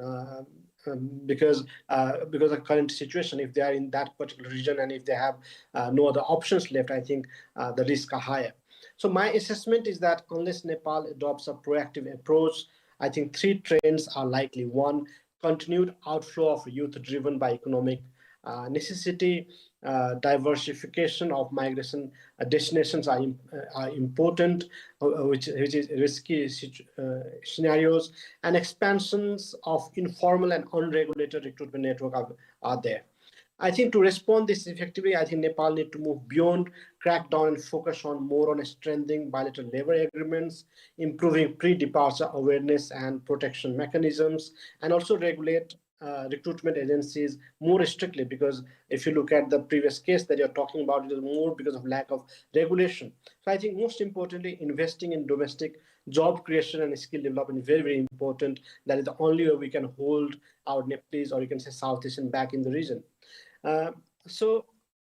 Because of the current situation, if they are in that particular region and if they have no other options left, I think the risks are higher. So my assessment is that unless Nepal adopts a proactive approach, I think three trends are likely. One, continued outflow of youth driven by economic necessity. Diversification of migration destinations are important, which is risky scenarios, and expansions of informal and unregulated recruitment network are there. I think to respond this effectively, I think Nepal need to move beyond crackdown and focus more on strengthening bilateral labor agreements, improving pre-departure awareness and protection mechanisms, and also regulate recruitment agencies more strictly, because if you look at the previous case that you're talking about, it is more because of lack of regulation. So I think most importantly, investing in domestic job creation and skill development is very, very important. That is the only way we can hold our Nepalese, or you can say South Asian, back in the region. So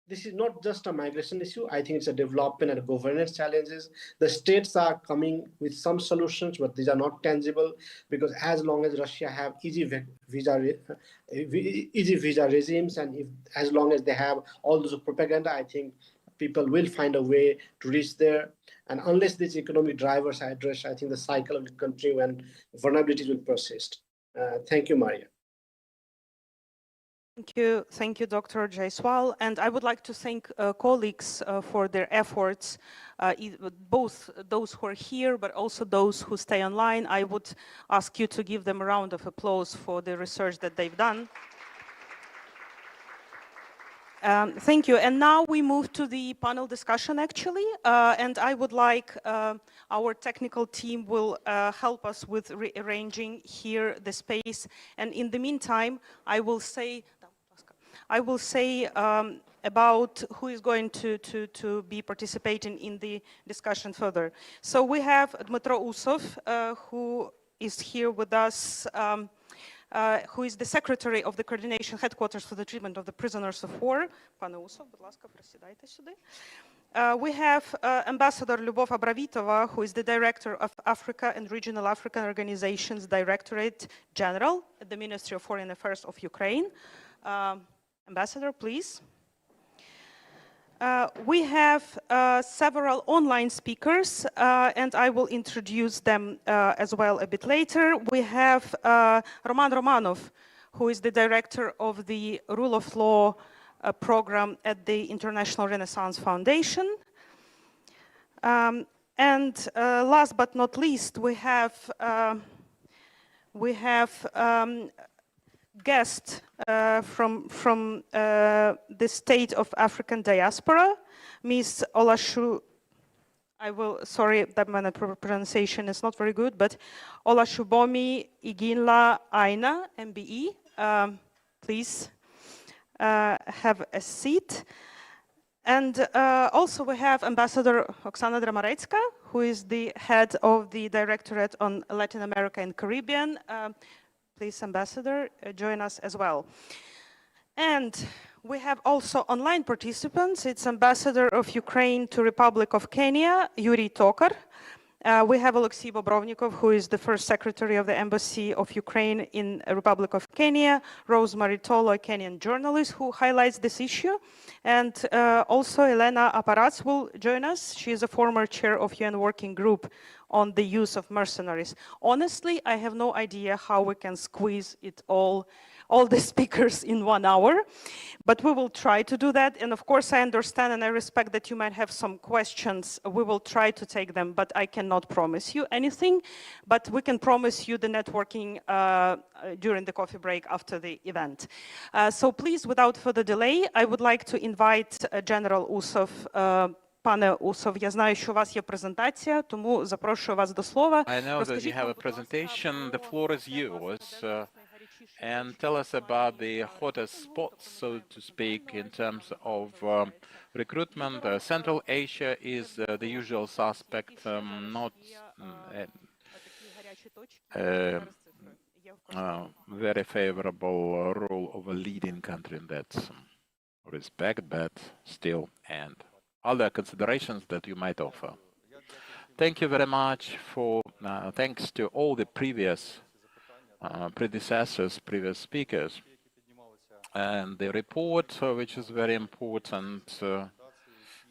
this is not just a migration issue. I think it's a development and governance challenges. The states are coming with some solutions, but these are not tangible, because as long as Russia have easy visa regimes, and as long as they have all those propaganda, I think people will find a way to reach there. And unless these economic drivers are addressed, I think the cycle will continue and vulnerabilities will persist. Thank you, Maria. Thank you, Dr. Jaiswal. And I would like to thank colleagues for their efforts, both those who are here, but also those who stay online. I would ask you to give them a round of applause for the research that they've done. Thank you. And now we move to the panel discussion, actually. And I would like our technical team will help us with rearranging here the space. And in the meantime, I will say about who is going to be participating in the discussion further. So we have Dmitro Usov, who is here with us, who is the secretary of the coordination headquarters for the treatment of the prisoners of war. Pane Usov, будь ласка, присідайте сюди. We have Ambassador Lyubov Abravitova, who is the director of Africa and Regional African Organizations Directorate General at the Ministry of Foreign Affairs of Ukraine. Ambassador, please. We have several online speakers, and I will introduce them as well a bit later. We have Roman Romanov, who is the director of the Rule of Law program at the International Renaissance Foundation. And last but not least, we have guest from the state of African diaspora, Ms. Olashu. Sorry that my pronunciation is not very good, but Olashubomi Iginla Aina, MBE. Please have a seat. And also we have Ambassador Oksana Dramaretska, who is the head of the Directorate on Latin America and Caribbean. Please, Ambassador, join us as well. And we have also online participants. It's Ambassador of Ukraine to Republic of Kenya, Yuri Tokar. We have Alexei Bobrovnikov, who is the first secretary of the Embassy of Ukraine in the Republic of Kenya, Rosemary Tolo, a Kenyan journalist who highlights this issue. And also Elena Aparats will join us. She is a former chair of UN Working Group on the use of mercenaries. Honestly, I have no idea how we can squeeze it all the speakers in 1 hour, but we will try to do that. And of course, I understand and I respect that you might have some questions. We will try to take them, but I cannot promise you anything. But we can promise you the networking during the coffee break after the event. So please, without further delay, I would like to invite General Usov. Пане Усов, я знаю, що у вас є презентація, тому запрошую вас до слова. I know that you have a presentation. The floor is yours. And tell us about the hottest spots, so to speak, in terms of recruitment. Central Asia is the usual suspect, not very favorable role of a leading country in that respect, but still, and other considerations that you might offer. Thank you very much for, thanks to all the previous predecessors, previous speakers, and the report, which is very important,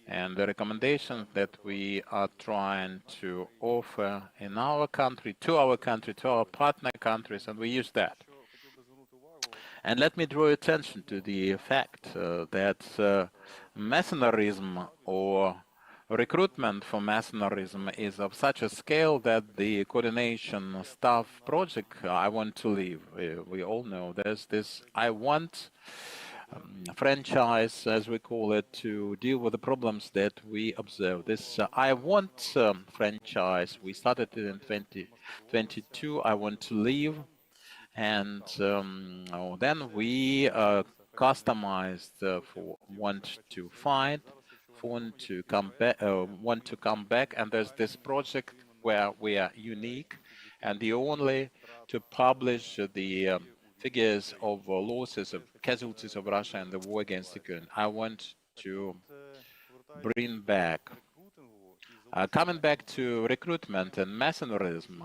and the recommendations that we are trying to offer in our country, to our partner countries, and we use that. And let me draw attention to the fact that mercenarism or recruitment for mercenarism is of such a scale that the coordination staff project I Want to Leave, we all know there's this I Want franchise, as we call it, to deal with the problems that we observe. This I Want franchise, we started it in 2022, I Want to Leave, and then we customized for Want to Fight, Want to come back, and there's this project where we are unique and the only to publish the figures of losses of casualties of Russia in the war against Ukraine. I want to bring back, coming back to recruitment and mercenarism.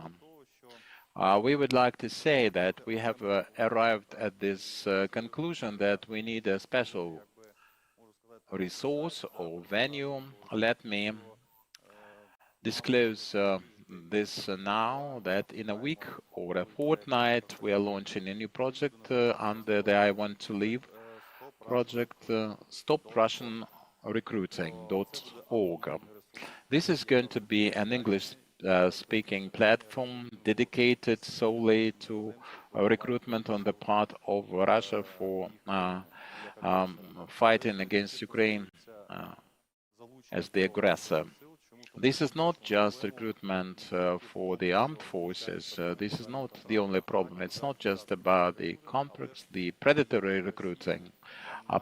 We would like to say that we have arrived at this conclusion that we need a special resource or venue. Let me disclose this now, that in a week or a fortnight we are launching a new project under the I Want to Leave project, StopRussianRecruiting.org. This is going to be an English speaking platform dedicated solely to recruitment on the part of Russia for fighting against Ukraine as the aggressor. This is not just recruitment for the armed forces. This is not the only problem. It's not just about the contracts, the predatory recruiting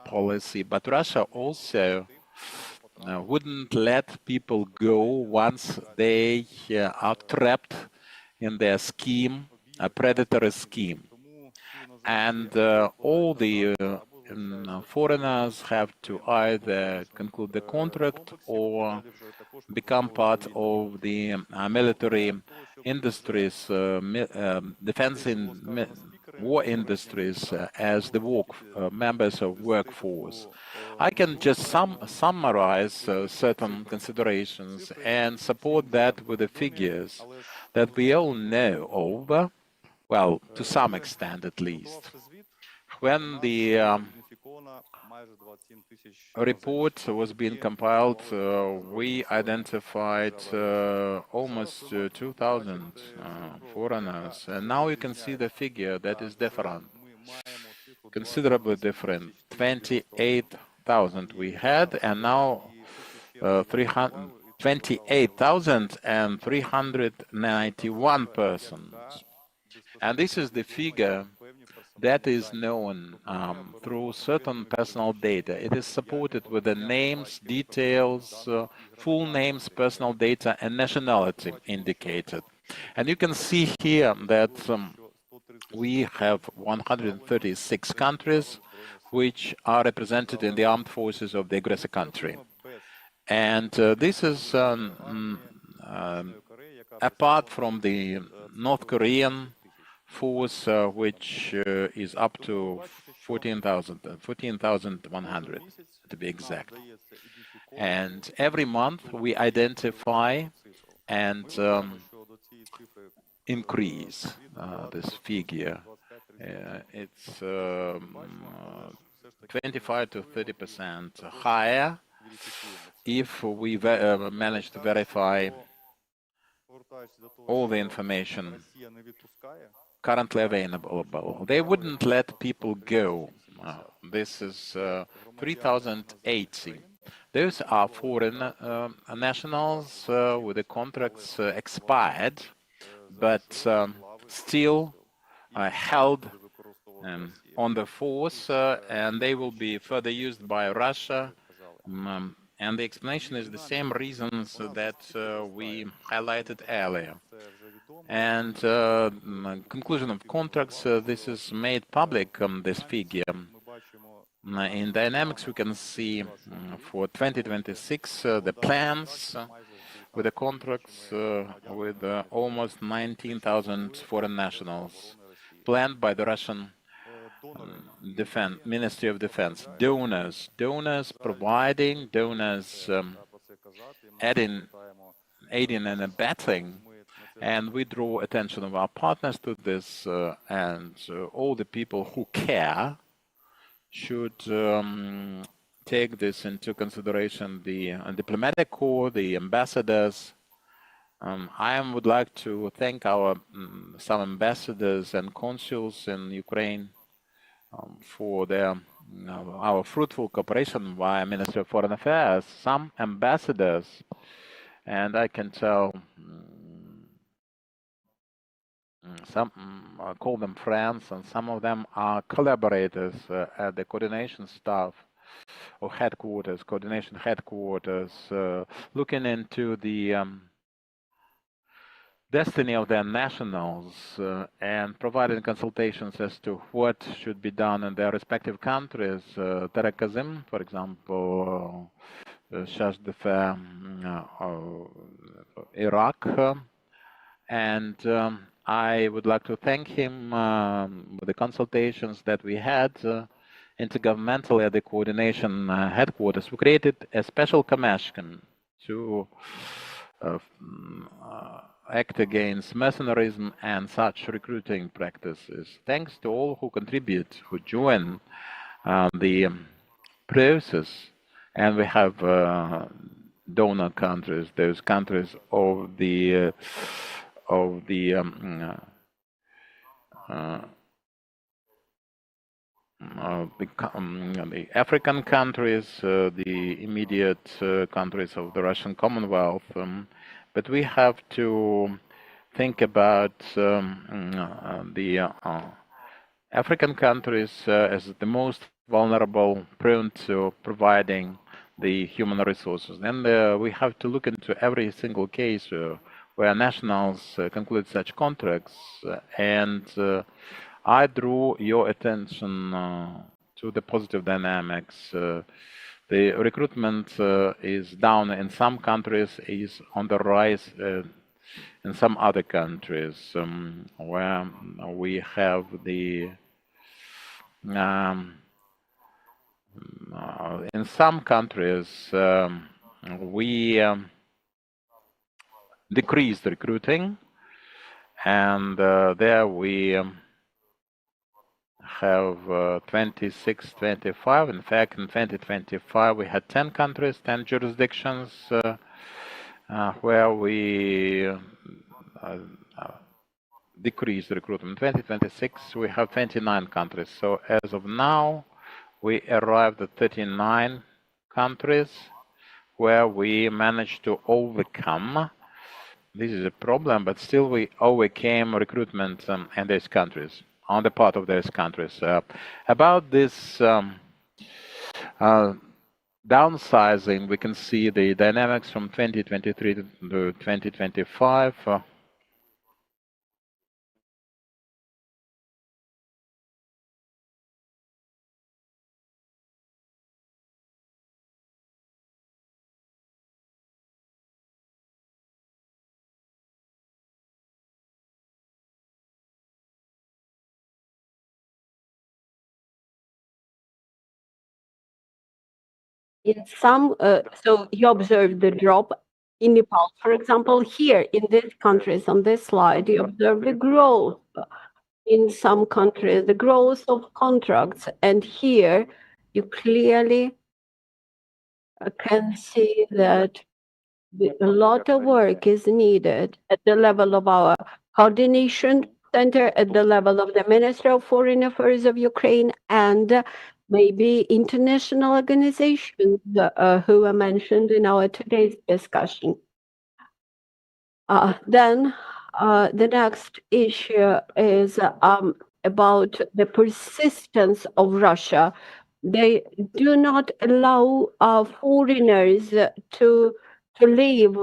policy, but Russia also wouldn't let people go once they are trapped in their scheme, a predatory scheme. And all the foreigners have to either conclude the contract or become part of the military industries, defense war industries as the members of workforce. I can just summarize certain considerations and support that with the figures that we all know of, well, to some extent at least. When the report was being compiled, we identified almost 2,000 foreigners, and now you can see the figure that is different, considerably different. 28,000 we had, and now 28,391 persons. And this is the figure that is known through certain personal data. It is supported with the names, details, full names, personal data, and nationality indicated. And you can see here that we have 136 countries which are represented in the armed forces of the aggressor country. And this is apart from the North Korean force, which is up to 14,100 to be exact. And every month we identify and increase this figure. It's 25 to 30% higher if we manage to verify all the information currently available. They wouldn't let people go. This is 3,080. Those are foreign nationals with the contracts expired, but still held on the force, and they will be further used by Russia. And the explanation is the same reasons that we highlighted earlier. And conclusion of contracts, this is made public, this figure. In dynamics, we can see for 2026 the plans with the contracts with almost 19,000 foreign nationals planned by the Russian Ministry of Defense. Donors providing, donors aiding and abetting. And we draw attention of our partners to this, and all the people who care should take this into consideration. The diplomatic corps, the ambassadors. I would like to thank some ambassadors and consuls in Ukraine for our fruitful cooperation via Ministry of Foreign Affairs. Some ambassadors, and I can tell some call them friends, and some of them are collaborators at the coordination staff or headquarters, coordination headquarters, looking into the destiny of their nationals and providing consultations as to what should be done in their respective countries. Tarek Kazim, for example, charge d'affaires Iraq, and I would like to thank him for the consultations that we had intergovernmentally at the coordination headquarters. We created a special commission to act against mercenaries and such recruiting practices. Thanks to all who contribute, who join the process, and we have donor countries, those countries of the the African countries, the immediate countries of the Russian Commonwealth, but we have to think about the African countries as the most vulnerable, prone to providing the human resources. And we have to look into every single case where nationals conclude such contracts. And I drew your attention to the positive dynamics. The recruitment is down in some countries, is on the rise in some other countries, where we have the in some countries we decreased recruiting, and there we have 26, 25. In fact, in 2025 we had 10 countries, 10 jurisdictions where we decreased recruitment. In 2026 we have 29 countries. So as of now we arrived at 39 countries where we managed to overcome. This is a problem, but still we overcame recruitment in these countries, on the part of those countries. About this downsizing, we can see the dynamics from 2023 to 2025. In some, so you observe the drop in Nepal, for example. Here in these countries on this slide, you observe the growth in some countries, the growth of contracts, and here you clearly can see that a lot of work is needed at the level of our coordination center, at the level of the Ministry of Foreign Affairs of Ukraine, and maybe international organizations who are mentioned in our today's discussion. Then the next issue is about the persistence of Russia. They do not allow foreigners to live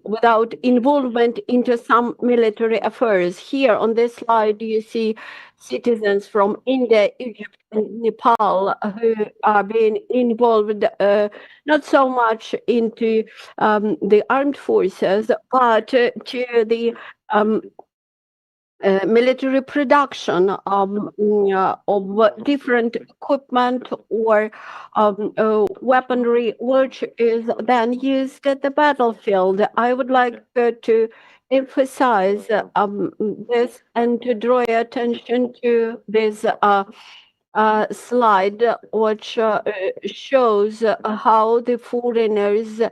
without involvement into some military affairs. Here on this slide, you see citizens from India, Egypt, and Nepal who are being involved not so much into the armed forces, but to the military production of different equipment or weaponry, which is then used at the battlefield. I would like to emphasize this and to draw your attention to this slide, which shows how the foreigners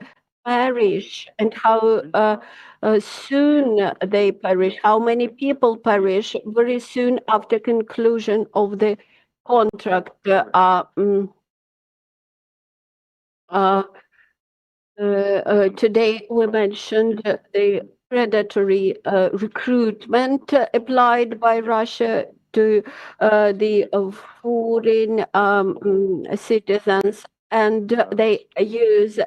perish and how soon they perish, how many people perish very soon after conclusion of the contract. Today we mentioned the predatory recruitment applied by Russia to the foreign citizens, and they use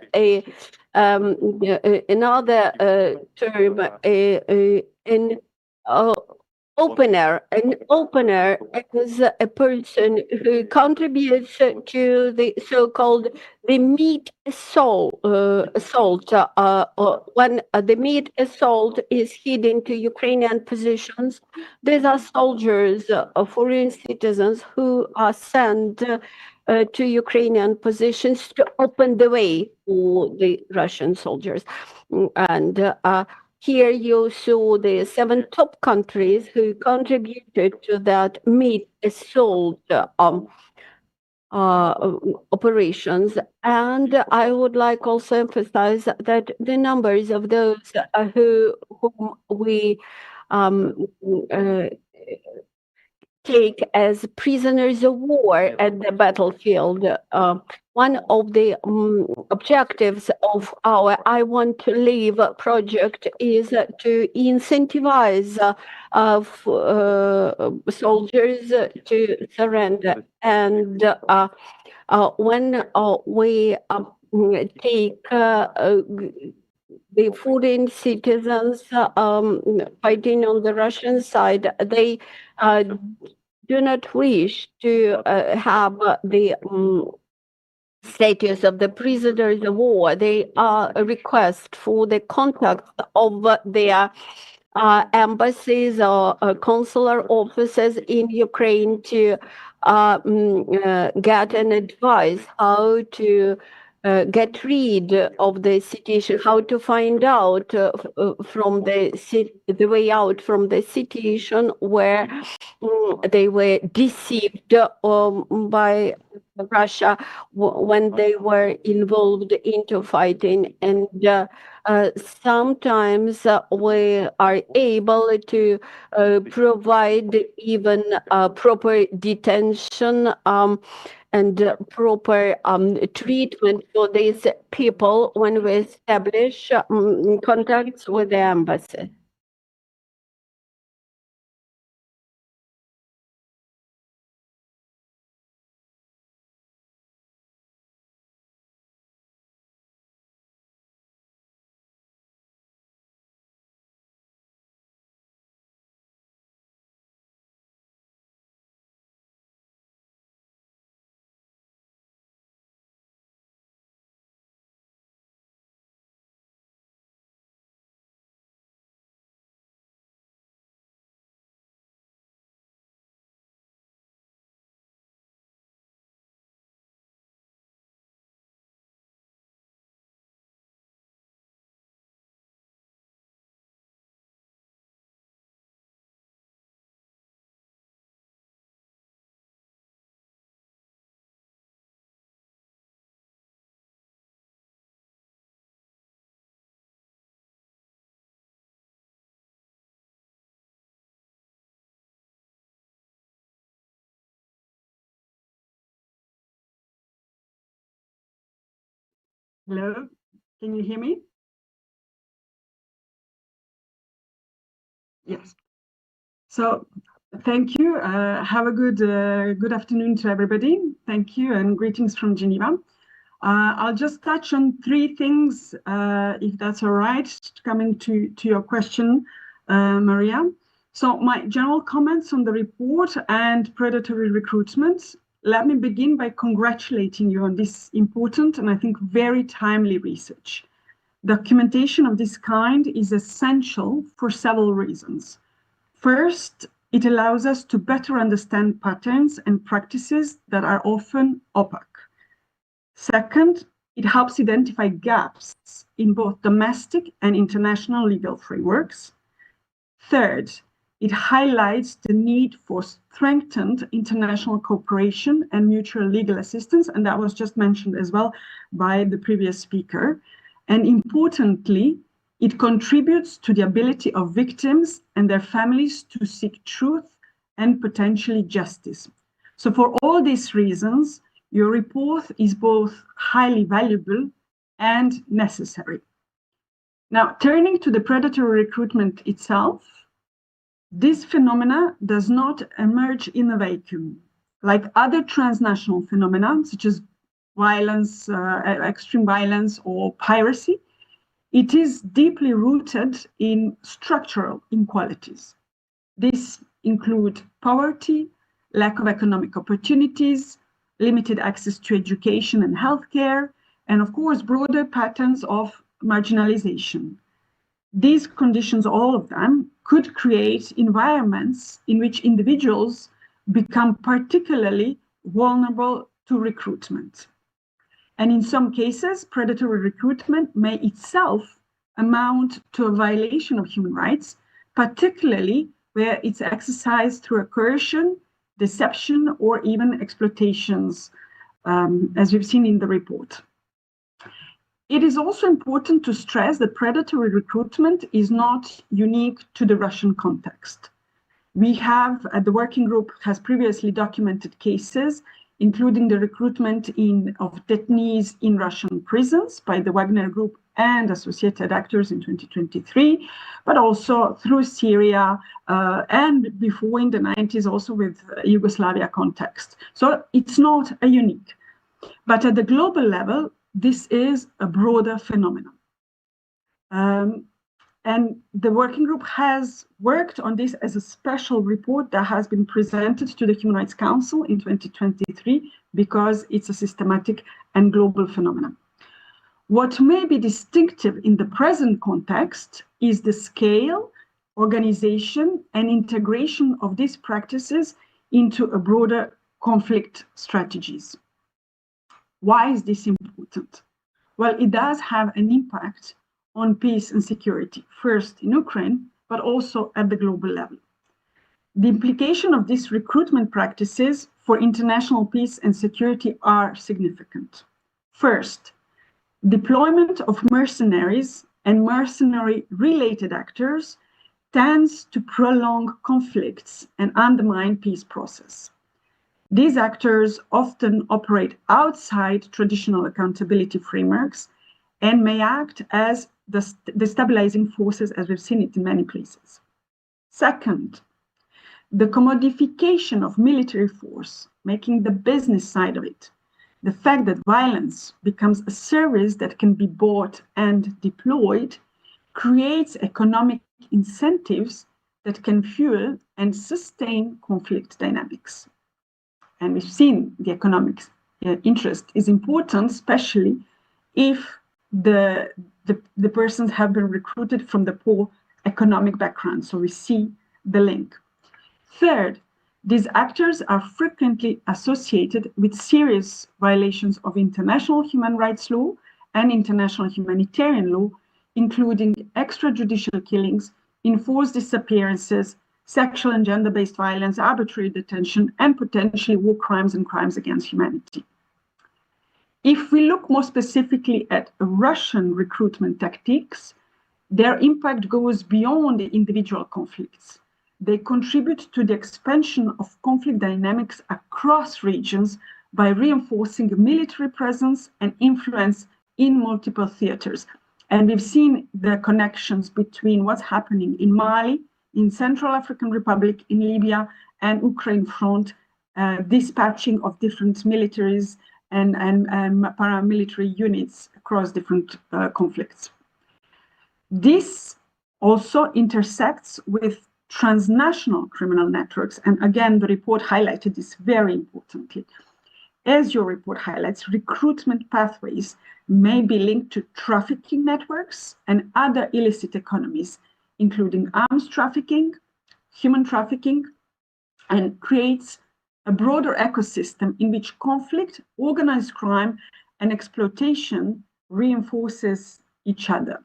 another term in opener. An opener is a person who contributes to the so-called the meat assault. When the meat assault is hidden to Ukrainian positions, these are soldiers, foreign citizens who are sent to Ukrainian positions to open the way for the Russian soldiers. And here you saw the 7 top countries who contributed to that meat assault operations. And I would like also emphasize that the numbers of those whom we take as prisoners of war at the battlefield. One of the objectives of our I Want to Leave project is to incentivize soldiers to surrender. And when we take the foreign citizens fighting on the Russian side, they do not wish to have the status of the prisoners of war. They request for the contact of their embassies or consular offices in Ukraine to get an advice how to get rid of the situation, how to find out from the way out from the situation where they were deceived by Russia when they were involved into fighting. And sometimes we are able to provide even proper detention and proper treatment for these people when we establish contacts with the embassy. Hello, can you hear me? Yes. So thank you. Have a good afternoon to everybody. Thank you and greetings from Geneva. I'll just touch on three things, if that's all right, coming to your question, Maria. So my general comments on the report and predatory recruitment. Let me begin by congratulating you on this important and I think very timely research. Documentation of this kind is essential for several reasons. First, it allows us to better understand patterns and practices that are often opaque. Second, it helps identify gaps in both domestic and international legal frameworks. Third, it highlights the need for strengthened international cooperation and mutual legal assistance, and that was just mentioned as well by the previous speaker. And importantly, it contributes to the ability of victims and their families to seek truth and potentially justice. So for all these reasons, your report is both highly valuable and necessary. Now, turning to the predatory recruitment itself, this phenomena does not emerge in a vacuum. Like other transnational phenomena, such as violence, extreme violence, or piracy, it is deeply rooted in structural inequalities. These include poverty, lack of economic opportunities, limited access to education and healthcare, and of course, broader patterns of marginalization. These conditions, all of them, could create environments in which individuals become particularly vulnerable to recruitment. And in some cases, predatory recruitment may itself amount to a violation of human rights, particularly where it's exercised through coercion, deception, or even exploitations, as we've seen in the report. It is also important to stress that predatory recruitment is not unique to the Russian context. We have, the working group has previously documented cases, including the recruitment of detainees in Russian prisons by the Wagner Group and associated actors in 2023, but also through Syria and before in the 90s also with Yugoslavia context. So it's not a unique. But at the global level, this is a broader phenomenon. And the working group has worked on this as a special report that has been presented to the Human Rights Council in 2023 because it's a systematic and global phenomenon. What may be distinctive in the present context is the scale, organization, and integration of these practices into a broader conflict strategies. Why is this important? Well, it does have an impact on peace and security, first in Ukraine, but also at the global level. The implication of these recruitment practices for international peace and security are significant. First, deployment of mercenaries and mercenary-related actors tends to prolong conflicts and undermine peace process. These actors often operate outside traditional accountability frameworks and may act as the destabilizing forces, as we've seen it in many places. Second, the commodification of military force, making the business side of it, the fact that violence becomes a service that can be bought and deployed, creates economic incentives that can fuel and sustain conflict dynamics. And we've seen the economic interest is important, especially if the persons have been recruited from the poor economic background. So we see the link. Third, these actors are frequently associated with serious violations of international human rights law and international humanitarian law, including extrajudicial killings, enforced disappearances, sexual and gender-based violence, arbitrary detention, and potentially war crimes and crimes against humanity. If we look more specifically at Russian recruitment tactics, their impact goes beyond the individual conflicts. They contribute to the expansion of conflict dynamics across regions by reinforcing a military presence and influence in multiple theaters. And we've seen the connections between what's happening in Mali, in Central African Republic, in Libya, and Ukraine front, dispatching of different militaries and paramilitary units across different conflicts. This also intersects with transnational criminal networks. And again, the report highlighted this very importantly. As your report highlights, recruitment pathways may be linked to trafficking networks and other illicit economies, including arms trafficking, human trafficking, and creates a broader ecosystem in which conflict, organized crime, and exploitation reinforces each other.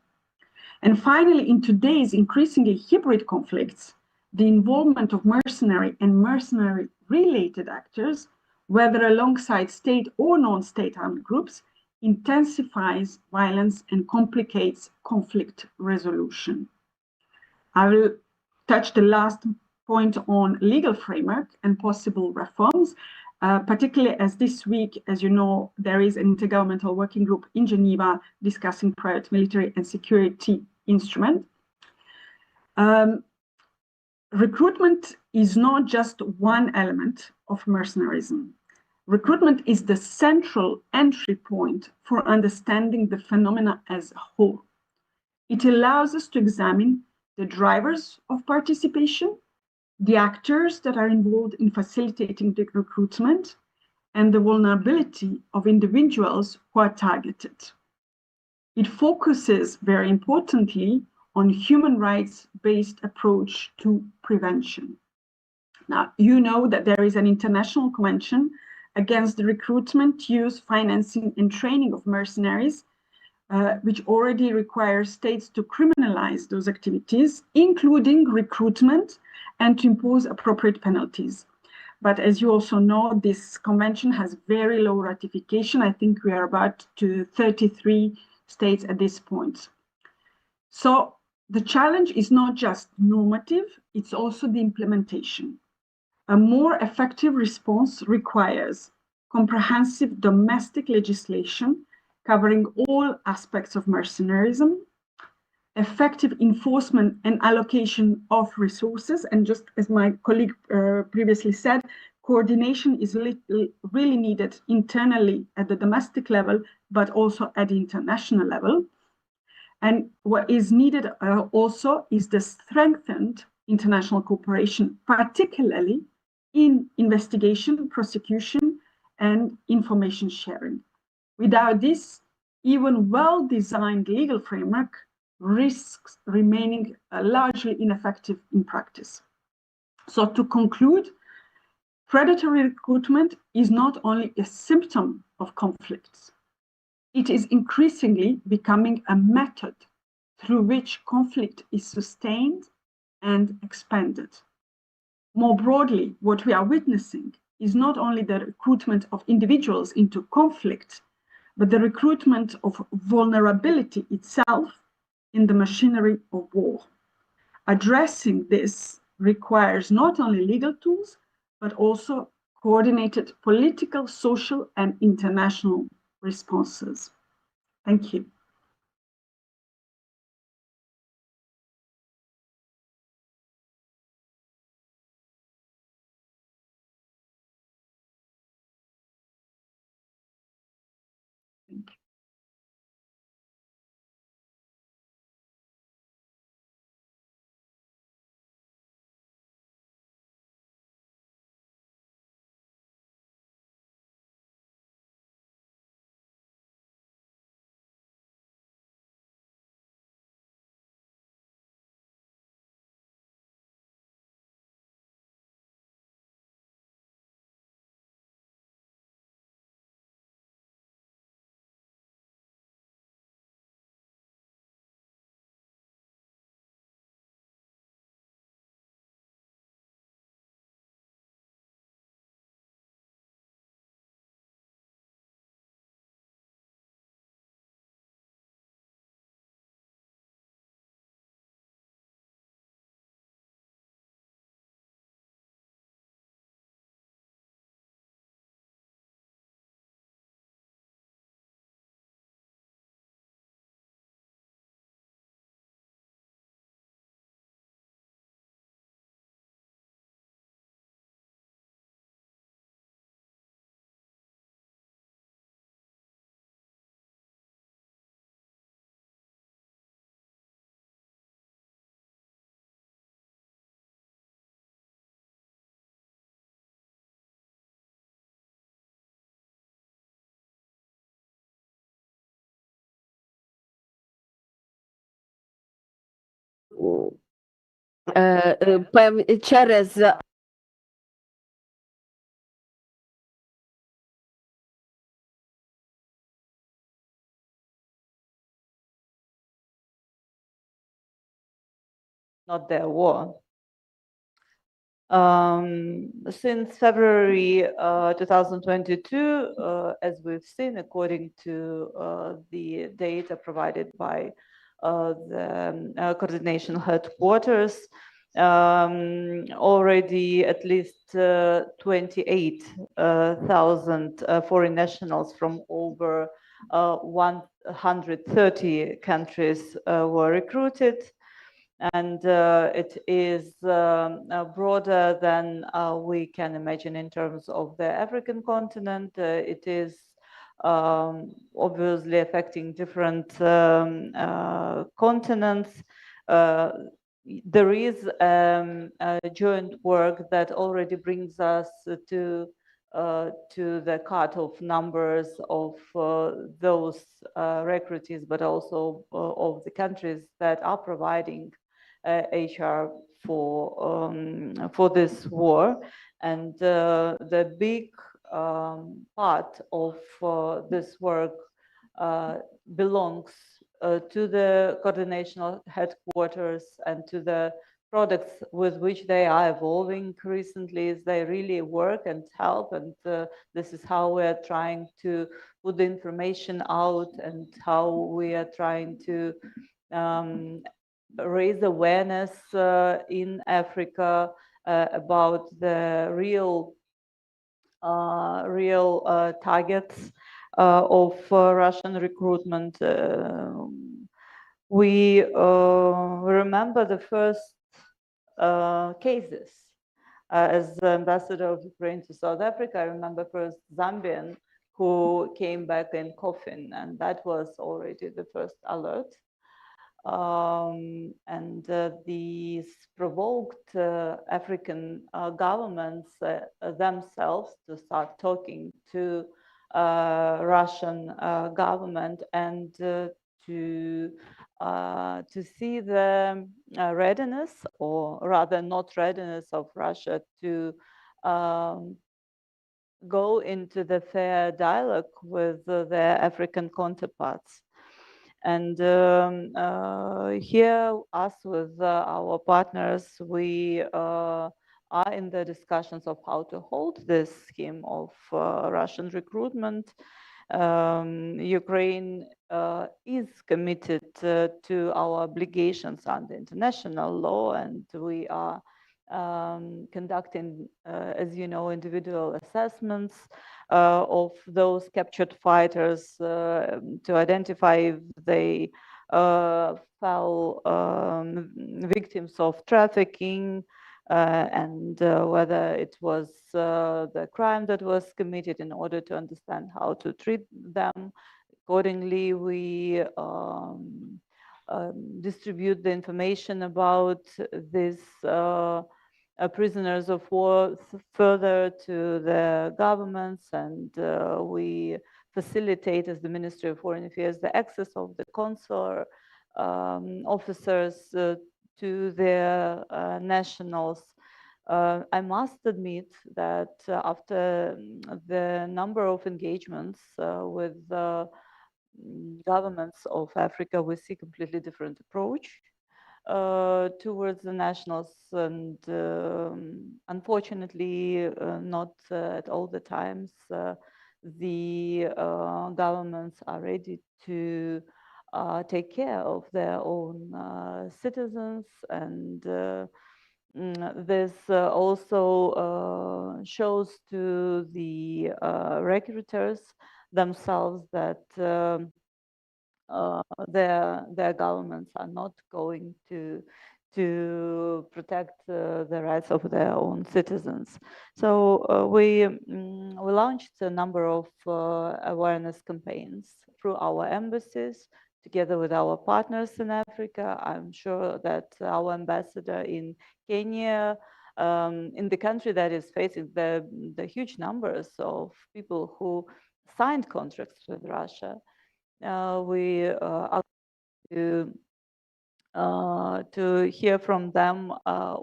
And finally, in today's increasingly hybrid conflicts, the involvement of mercenary and mercenary-related actors, whether alongside state or non-state armed groups, intensifies violence and complicates conflict resolution. I will touch the last point on legal framework and possible reforms, particularly as this week, as you know, there is an intergovernmental working group in Geneva discussing private military and security instrument. Recruitment is not just one element of mercenarism. Recruitment is the central entry point for understanding the phenomena as a whole. It allows us to examine the drivers of participation, the actors that are involved in facilitating the recruitment, and the vulnerability of individuals who are targeted. It focuses, very importantly, on human rights-based approach to prevention. Now, you know that there is an international convention against the recruitment, use, financing, and training of mercenaries, which already requires states to criminalize those activities, including recruitment, and to impose appropriate penalties. But as you also know, this convention has very low ratification. I think we are about to 33 states at this point. So The challenge is not just normative, it's also the implementation. A more effective response requires comprehensive domestic legislation covering all aspects of mercenarism, effective enforcement and allocation of resources, and just as my colleague previously said, coordination is really needed internally at the domestic level, but also at the international level. And what is needed also is the strengthened international cooperation, particularly in investigation, prosecution, and information sharing. Without this, even well-designed legal framework risks remaining largely ineffective in practice. So to conclude, predatory recruitment is not only a symptom of conflicts, it is increasingly becoming a method through which conflict is sustained and expanded. More broadly, what we are witnessing is not only the recruitment of individuals into conflict, but the recruitment of vulnerability itself in the machinery of war. Addressing this requires not only legal tools, but also coordinated political, social, and international responses. Thank you. Через not their war. Since February 2022, as we've seen, according to the data provided by the coordination headquarters, already at least 28,000 foreign nationals from over 130 countries were recruited. And it is broader than we can imagine in terms of the African continent. It is obviously affecting different continents. There is a joint work that already brings us to the cutoff numbers of those recruitees, but also of the countries that are providing HR for this war. And the big part of this work belongs to the coordination headquarters and to the products with which they are evolving recently. Is they really work and help, and this is how we are trying to put the information out and how we are trying to raise awareness in Africa about the real targets of Russian recruitment. We remember the first cases. As the ambassador of Ukraine to South Africa, I remember first Zambian who came back in coffin, and that was already the first alert. And these provoked African governments themselves to start talking to Russian government and to see the readiness, or rather not readiness, of Russia to go into the fair dialogue with their African counterparts. And here, us with our partners, we are in the discussions of how to hold this scheme of Russian recruitment. Ukraine is committed to our obligations under international law, and we are conducting, as you know, individual assessments of those captured fighters to identify if they fell victims of trafficking, and whether it was the crime that was committed, in order to understand how to treat them. Accordingly, we distribute the information about these prisoners of war further to the governments, and we facilitate, as the Ministry of Foreign Affairs, the access of the consular officers to their nationals. I must admit that after the number of engagements with governments of Africa, we see a completely different approach towards the nationals, and unfortunately not at all the times the governments are ready to take care of their own citizens, and this also shows to the recruiters themselves that their governments are not going to protect the rights of their own citizens. So we launched a number of awareness campaigns through our embassies, together with our partners in Africa. I'm sure that our ambassador in Kenya, in the country that is facing the huge numbers of people who signed contracts with Russia, we are to hear from them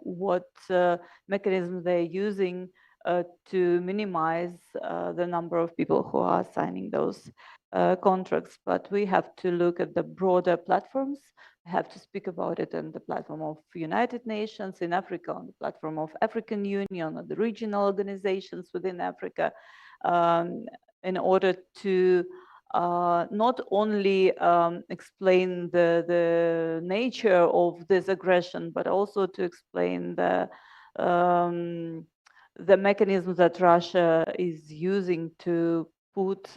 what mechanisms they're using to minimize the number of people who are signing those contracts. But we have to look at the broader platforms. We have to speak about it on the platform of United Nations, in Africa on the platform of African Union, or the regional organizations within Africa, in order to not only explain the nature of this aggression, but also to explain the mechanisms that Russia is using to put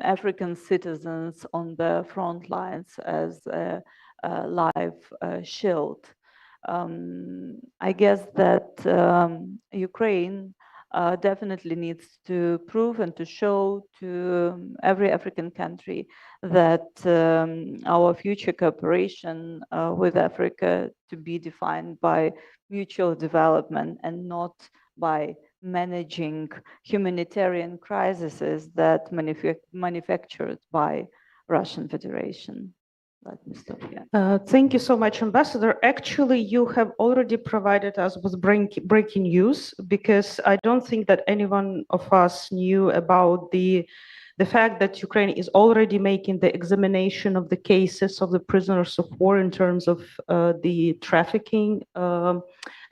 African citizens on the front lines as a live shield. I guess that Ukraine definitely needs to prove and to show to every African country that our future cooperation with Africa to be defined by mutual development and not by managing humanitarian crises that manufactured by Russian Federation. Let me stop here. Thank you so much, Ambassador. Actually, you have already provided us with breaking news, because I don't think that any one of us knew about the fact that Ukraine is already making the examination of the cases of the prisoners of war in terms of the trafficking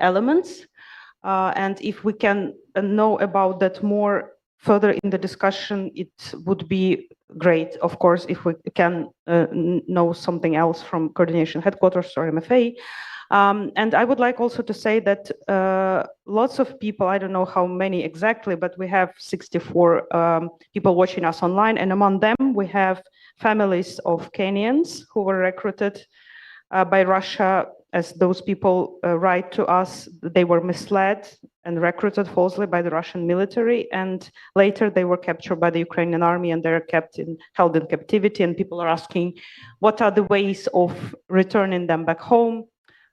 elements. And if we can know about that more further in the discussion, it would be great, of course, if we can know something else from coordination headquarters or MFA. And I would like also to say that lots of people, I don't know how many exactly, but we have 64 people watching us online, and among them we have families of Kenyans who were recruited by Russia. As those people write to us, they were misled and recruited falsely by the Russian military, and later they were captured by the Ukrainian army and they're held in captivity, and people are asking what are the ways of returning them back home.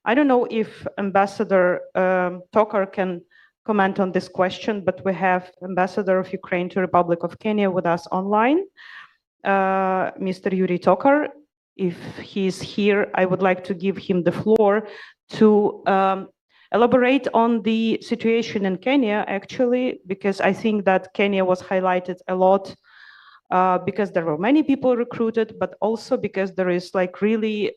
I don't know if Ambassador Tokar can comment on this question, but we have Ambassador of Ukraine to Republic of Kenya with us online, Mr. Yuri Tokar. If he's here, I would like to give him the floor to elaborate on the situation in Kenya, actually, because I think that Kenya was highlighted a lot because there were many people recruited, but also because there is like really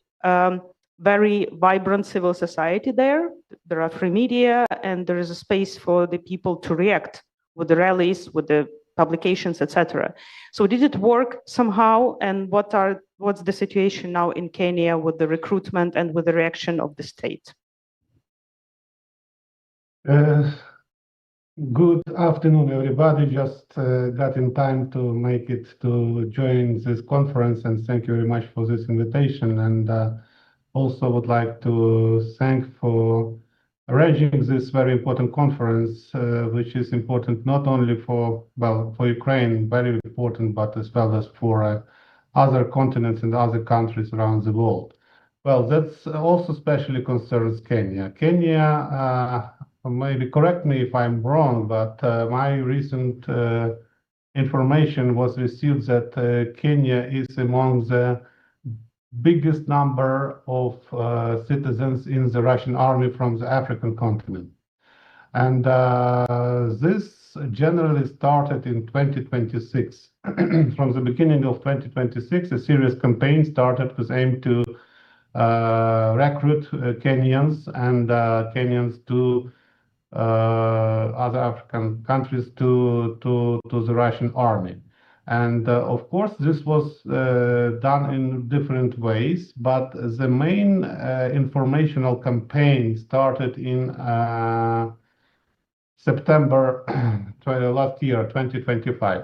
very vibrant civil society there. There are free media, and there is a space for the people to react with the rallies, with the publications, etc. So did it work somehow? And what's the situation now in Kenya with the recruitment and with the reaction of the state? Good afternoon, everybody. Just got in time to make it to join this conference, and thank you very much for this invitation. And also would like to thank for arranging this very important conference, which is important not only for Ukraine, very important, but as well as for other continents and other countries around the world. Well, that's also especially concerns Kenya. Kenya, maybe correct me if I'm wrong, but my recent information was received that Kenya is among the biggest number of citizens in the Russian army from the African continent. And this generally started in 2026. From the beginning of 2026, a serious campaign started with aim to recruit Kenyans and Kenyans to other African countries to the Russian army. And of course, this was done in different ways, but the main informational campaign started in September last year, 2025,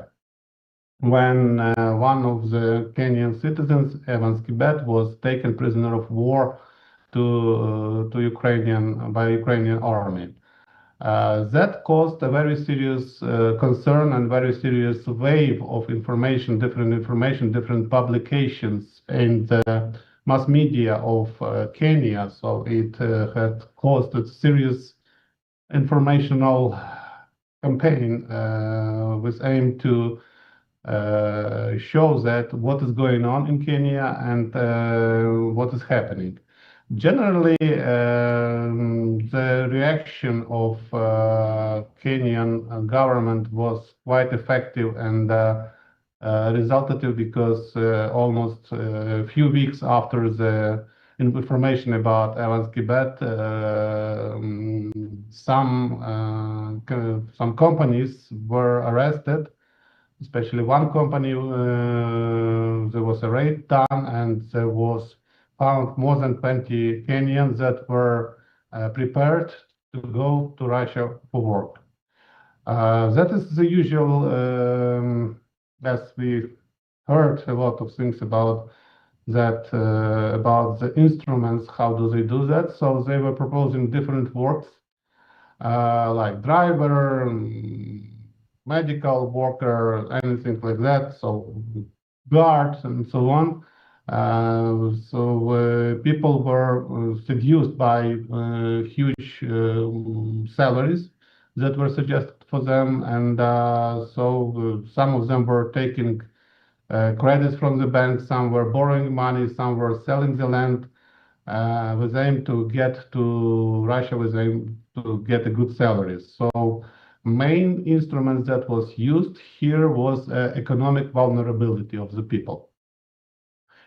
when one of the Kenyan citizens, Evans Kibet, was taken prisoner of war by Ukrainian army. That caused a very serious concern and very serious wave of information, different publications in the mass media of Kenya. So it had caused a serious informational campaign with aim to show that what is going on in Kenya and what is happening. Generally, the reaction of Kenyan government was quite effective and resultative, because almost a few weeks after the information about Evans Kibet, some companies were arrested. Especially one company, there was a raid done, and there was found more than 20 Kenyans that were prepared to go to Russia for work. That is the usual, as we heard a lot of things about that, about the instruments, how do they do that? So they were proposing different works, like driver, medical worker, anything like that, so guards and so on. People were seduced by huge salaries that were suggested for them, and so some of them were taking credits from the bank, some were borrowing money, some were selling the land with aim to get to Russia, with aim to get a good salary. So main instruments that was used here was economic vulnerability of the people.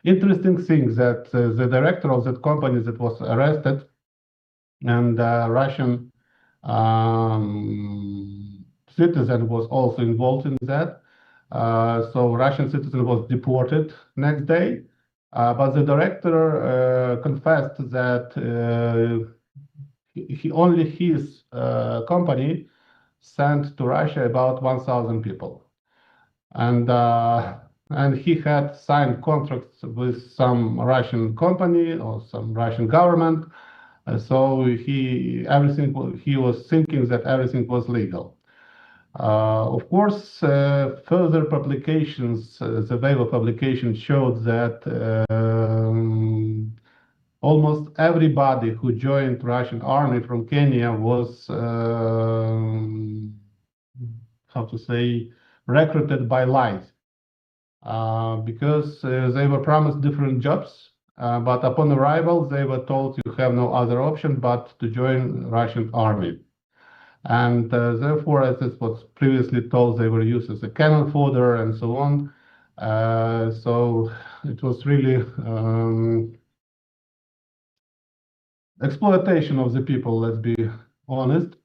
Interesting thing that the director of that company that was arrested, and Russian citizen was also involved in that. So Russian citizen was deported next day. But the director confessed that only his company sent to Russia about 1,000 people. And he had signed contracts with some Russian company or some Russian government. So he was thinking that everything was legal. Of course, further publications, the wave of publications showed that almost everybody who joined Russian army from Kenya was, how to say, recruited by lies. Because they were promised different jobs, but upon arrival, they were told you have no other option but to join Russian army. And therefore, as it was previously told, they were used as a cannon fodder and so on. So it was really exploitation of the people, let's be honest.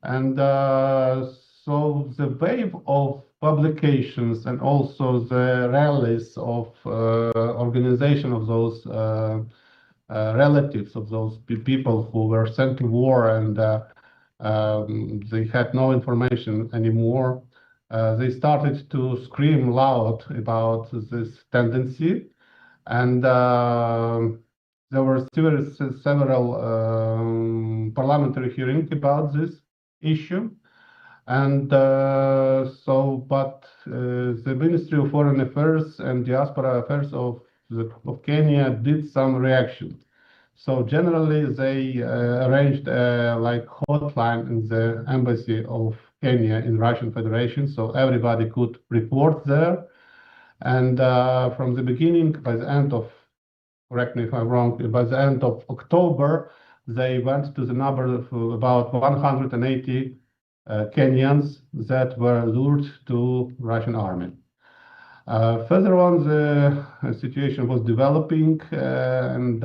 And so the wave of publications and also the rallies of organization of those relatives of those people who were sent to war and they had no information anymore. They started to scream loud about this tendency, and there were several parliamentary hearings about this issue. And but the Ministry of Foreign Affairs and Diaspora Affairs of Kenya did some reaction. So generally, they arranged like hotline in the embassy of Kenya in Russian Federation, so everybody could report there. And from the beginning, by the end of, correct me if I'm wrong, by the end of October, they went to the number of about 180 Kenyans that were lured to Russian army. Further on, the situation was developing, and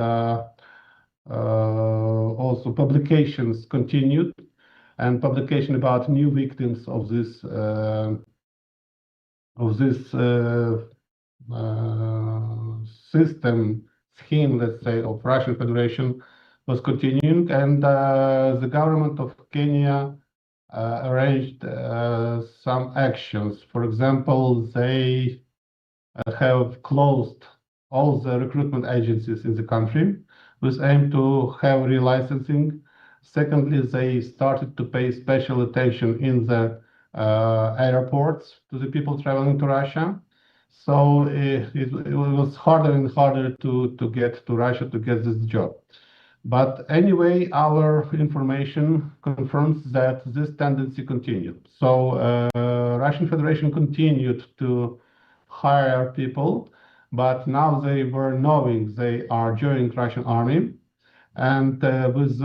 also publications continued, and publication about new victims of this system scheme, let's say, of Russian Federation was continuing, and the government of Kenya arranged some actions. For example, they have closed all the recruitment agencies in the country with aim to have relicensing. Secondly, they started to pay special attention in the airports to the people traveling to Russia. So it was harder and harder to get to Russia to get this job. But anyway, our information confirms that this tendency continued. So Russian Federation continued to hire people, but now they were knowing they are joining Russian army. And with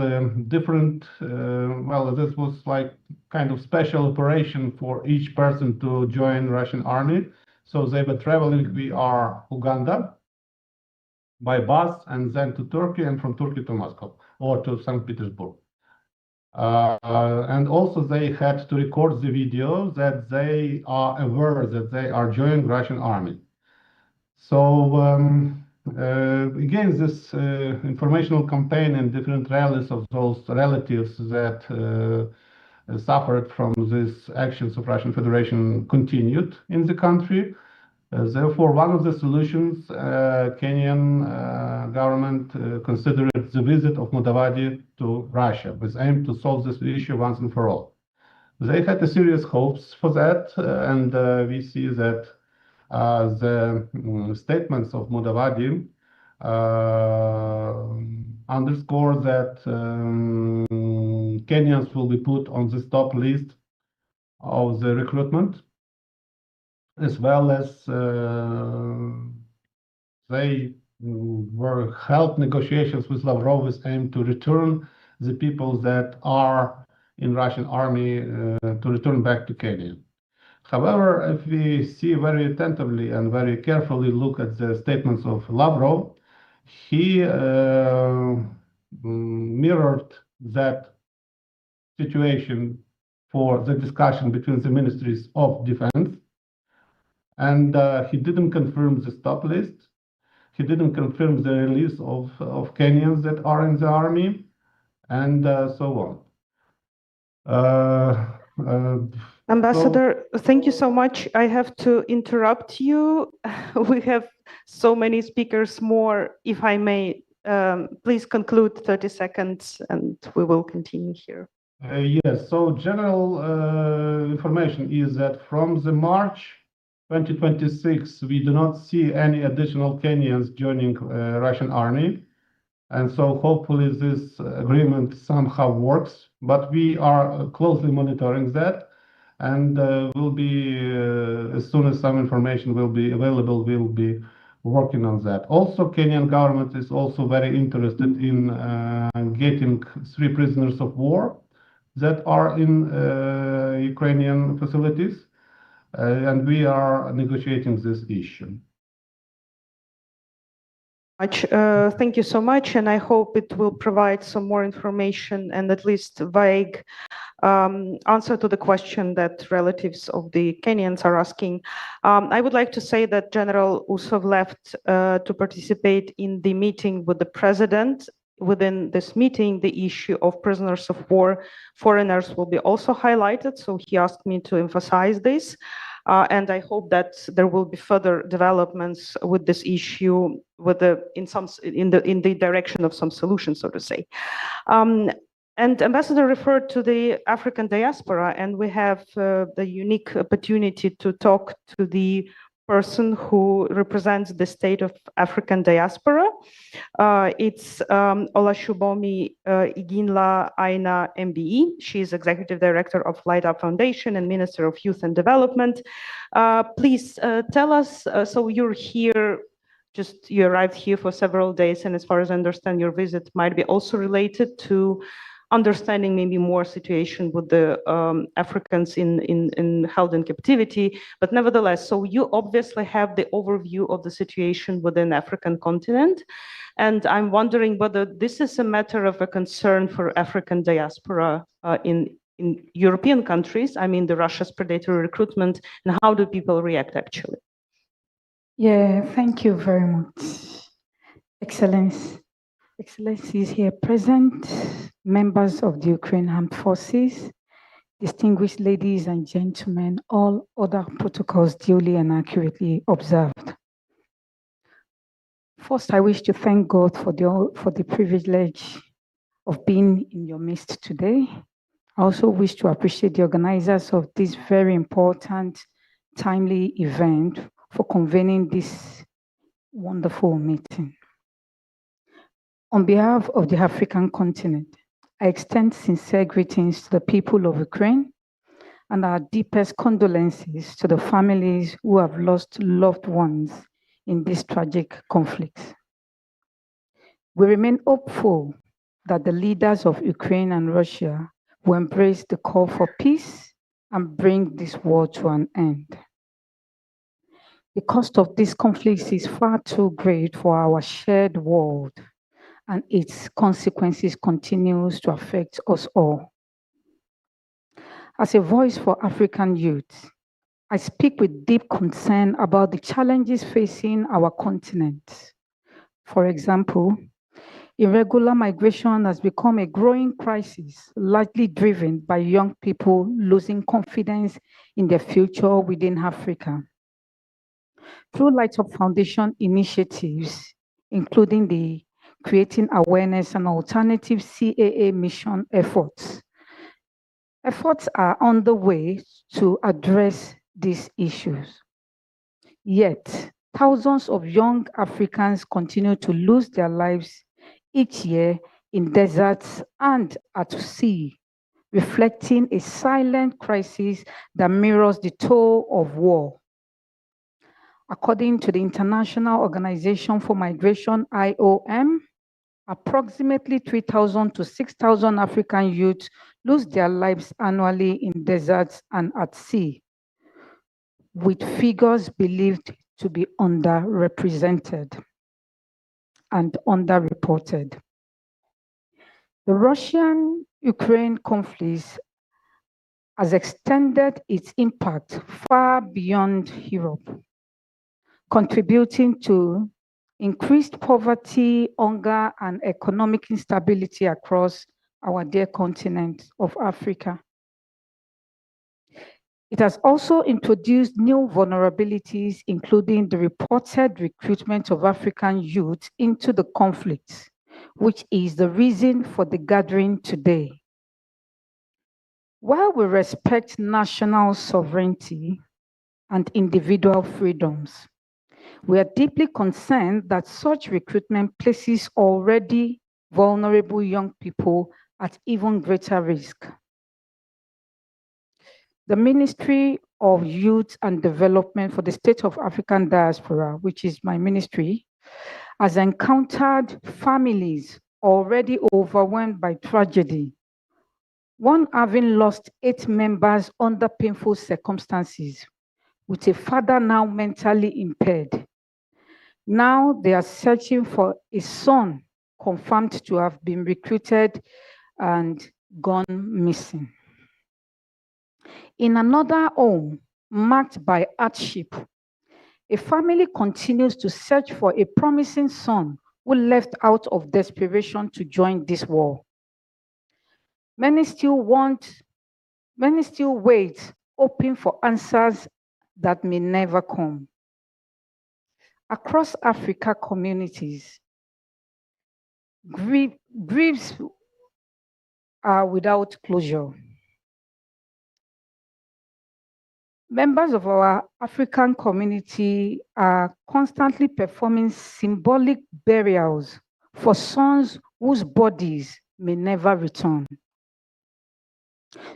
different, well, this was like kind of special operation for each person to join Russian army. So they were traveling via Uganda by bus and then to Turkey and from Turkey to Moscow or to St. Petersburg. And also they had to record the video that they are aware that they are joining Russian army. So again, this informational campaign and different rallies of those relatives that suffered from these actions of Russian Federation continued in the country. Therefore, one of the solutions Kenyan government considered the visit of Mudavadi to Russia with aim to solve this issue once and for all. They had serious hopes for that, and we see that the statements of Mudavadi underscore that Kenyans will be put on the top list of the recruitment, as well as they were held negotiations with Lavrov with aim to return the people that are in Russian army to return back to Kenya. However, if we see very attentively and very carefully look at the statements of Lavrov, he mirrored that situation for the discussion between the ministries of defense. And he didn't confirm the stop list. He didn't confirm the release of Kenyans that are in the army, and so on. Ambassador, thank you so much. I have to interrupt you. We have so many speakers more. If I may, please conclude 30 seconds and we will continue here. Yes, so general information is that from the March 2026, we do not see any additional Kenyans joining Russian army. And so hopefully this agreement somehow works, but we are closely monitoring that. And will be, as soon as some information will be available, we'll be working on that. Also, Kenyan government is also very interested in getting 3 prisoners of war that are in Ukrainian facilities, and we are negotiating this issue. Thank you so much, and I hope it will provide some more information and at least vague answer to the question that relatives of the Kenyans are asking. I would like to say that General Usov left to participate in the meeting with the president. Within this meeting, the issue of prisoners of war, foreigners, will be also highlighted, so he asked me to emphasize this. And I hope that there will be further developments with this issue, in the direction of some solution, so to say. And Ambassador referred to the African diaspora, and we have the unique opportunity to talk to the person who represents the state of African diaspora. It's Olashubomi Iginla Aina MBE. She is Executive Director of Light Up Foundation and Minister of Youth and Development. Please tell us, so you're here, you arrived here for several days, and as far as I understand, your visit might be also related to understanding maybe more situation with the Africans held in captivity, but nevertheless, so you obviously have the overview of the situation within African continent, and I'm wondering whether this is a matter of a concern for African diaspora in European countries. I mean, the Russia's predatory recruitment, and how do people react actually? Yeah, thank you very much, Excellencies here present, members of the Ukraine Armed Forces, distinguished ladies and gentlemen, all other protocols duly and accurately observed. First, I wish to thank God for the privilege of being in your midst today. I also wish to appreciate the organizers of this very important, timely event for convening this wonderful meeting. On behalf of the African continent, I extend sincere greetings to the people of Ukraine and our deepest condolences to the families who have lost loved ones in this tragic conflict. We remain hopeful that the leaders of Ukraine and Russia will embrace the call for peace and bring this war to an end. The cost of this conflict is far too great for our shared world, and its consequences continues to affect us all. As a voice for African youth, I speak with deep concern about the challenges facing our continent. For example, irregular migration has become a growing crisis, largely driven by young people losing confidence in their future within Africa. Through Light Up Foundation initiatives, including the Creating Awareness and Alternative CAA mission efforts. Efforts are on the way to address these issues. Yet, thousands of young Africans continue to lose their lives each year in deserts and at sea, reflecting a silent crisis that mirrors the toll of war. According to the International Organization for Migration, IOM, approximately 3,000 to 6,000 African youths lose their lives annually in deserts and at sea, with figures believed to be underrepresented and underreported. The Russian-Ukraine conflict has extended its impact far beyond Europe, contributing to increased poverty, hunger, and economic instability across our dear continent of Africa. It has also introduced new vulnerabilities, including the reported recruitment of African youth into the conflicts, which is the reason for the gathering today. While we respect national sovereignty and individual freedoms, we are deeply concerned that such recruitment places already vulnerable young people at even greater risk. The Ministry of Youth and Development for the State of African Diaspora, which is my ministry, has encountered families already overwhelmed by tragedy, one having lost 8 members under painful circumstances, with a father now mentally impaired. Now they are searching for a son confirmed to have been recruited and gone missing. In another home marked by hardship, a family continues to search for a promising son who left out of desperation to join this war. Many still wait, hoping for answers that may never come. Across Africa communities, griefs are without closure. Members of our African community are constantly performing symbolic burials for sons whose bodies may never return.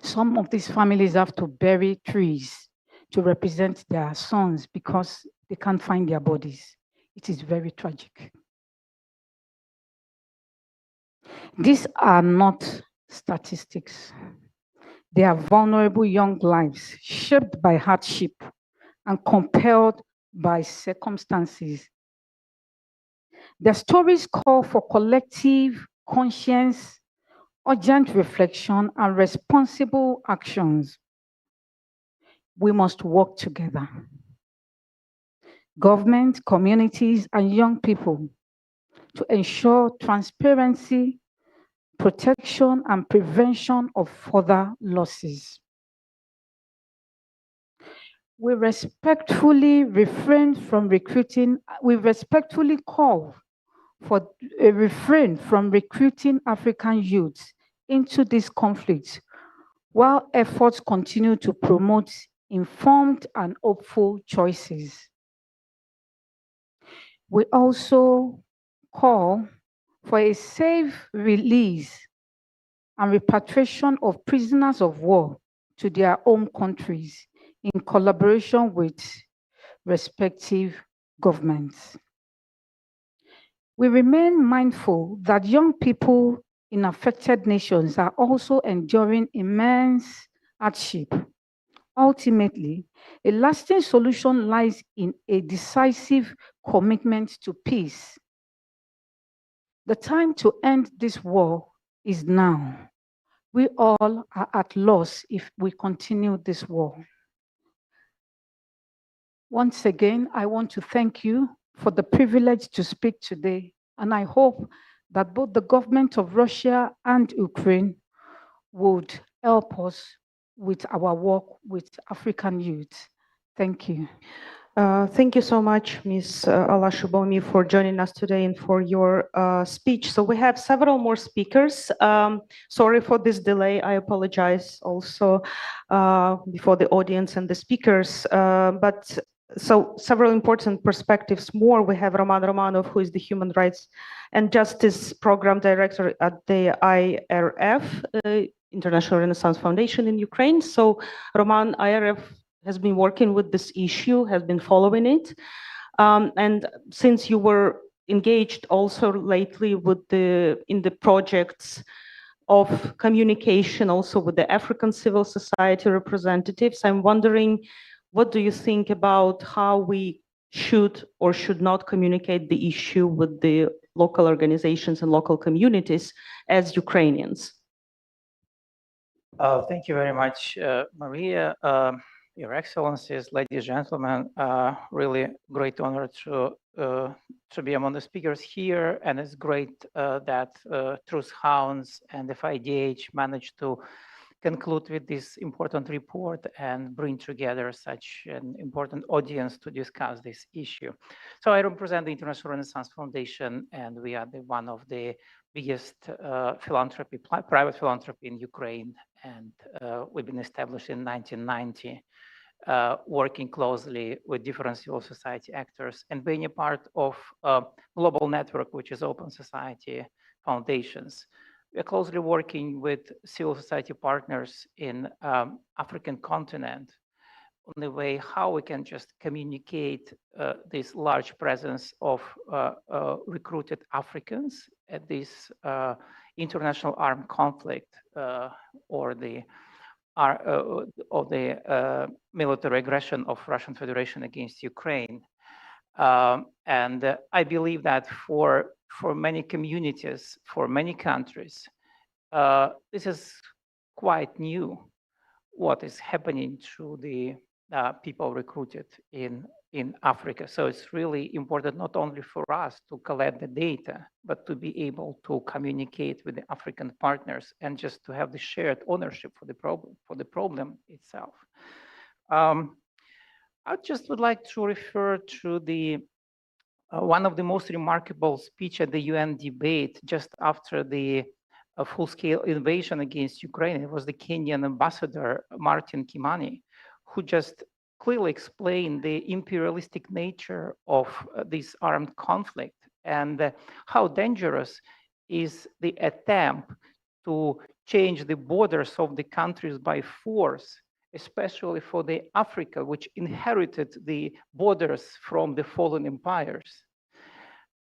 Some of these families have to bury trees to represent their sons because they can't find their bodies. It is very tragic. These are not statistics. They are vulnerable young lives shaped by hardship and compelled by circumstances. Their stories call for collective conscience, urgent reflection, and responsible actions. We must work together. Government, communities, and young people to ensure transparency, protection, and prevention of further losses. We respectfully call for a refrain from recruiting African youths into these conflicts, while efforts continue to promote informed and hopeful choices. We also call for a safe release and repatriation of prisoners of war to their home countries in collaboration with respective governments. We remain mindful that young people in affected nations are also enduring immense hardship. Ultimately, a lasting solution lies in a decisive commitment to peace. The time to end this war is now. We all are at loss if we continue this war. Once again, I want to thank you for the privilege to speak today, and I hope that both the government of Russia and Ukraine would help us with our work with African youth. Thank you. Thank you so much, Ms. Alashubomi, for joining us today and for your speech. So we have several more speakers. Sorry for this delay. I apologize also before the audience and the speakers. So several important perspectives more. We have Roman Romanov, who is the Human Rights and Justice Program Director at the IRF, International Renaissance Foundation in Ukraine. So Roman, IRF has been working with this issue, has been following it. And since you were engaged also lately with in the projects of communication also with the African civil society representatives, I'm wondering, what do you think about how we should or should not communicate the issue with the local organizations and local communities as Ukrainians? Thank you very much, Maria. Your Excellencies, ladies and gentlemen, really great honor to be among the speakers here, and it's great that Truth Hounds and the FIDH managed to conclude with this important report and bring together such an important audience to discuss this issue. So I represent the International Renaissance Foundation, and we are one of the biggest private philanthropy in Ukraine, and we've been established in 1990, working closely with different civil society actors and being a part of a global network, which is Open Society Foundations. We're closely working with civil society partners in African continent on the way how we can just communicate this large presence of recruited Africans at this international armed conflict or the military aggression of Russian Federation against Ukraine. And I believe that for many communities, for many countries, this is quite new, what is happening to the people recruited in Africa. So it's really important not only for us to collect the data, but to be able to communicate with the African partners and just to have the shared ownership for the problem itself. I just would like to refer to the one of the most remarkable speech at the UN debate just after the full-scale invasion against Ukraine. It was the Kenyan ambassador, Martin Kimani, who just clearly explained the imperialistic nature of this armed conflict and how dangerous is the attempt to change the borders of the countries by force, especially for the Africa, which inherited the borders from the fallen empires.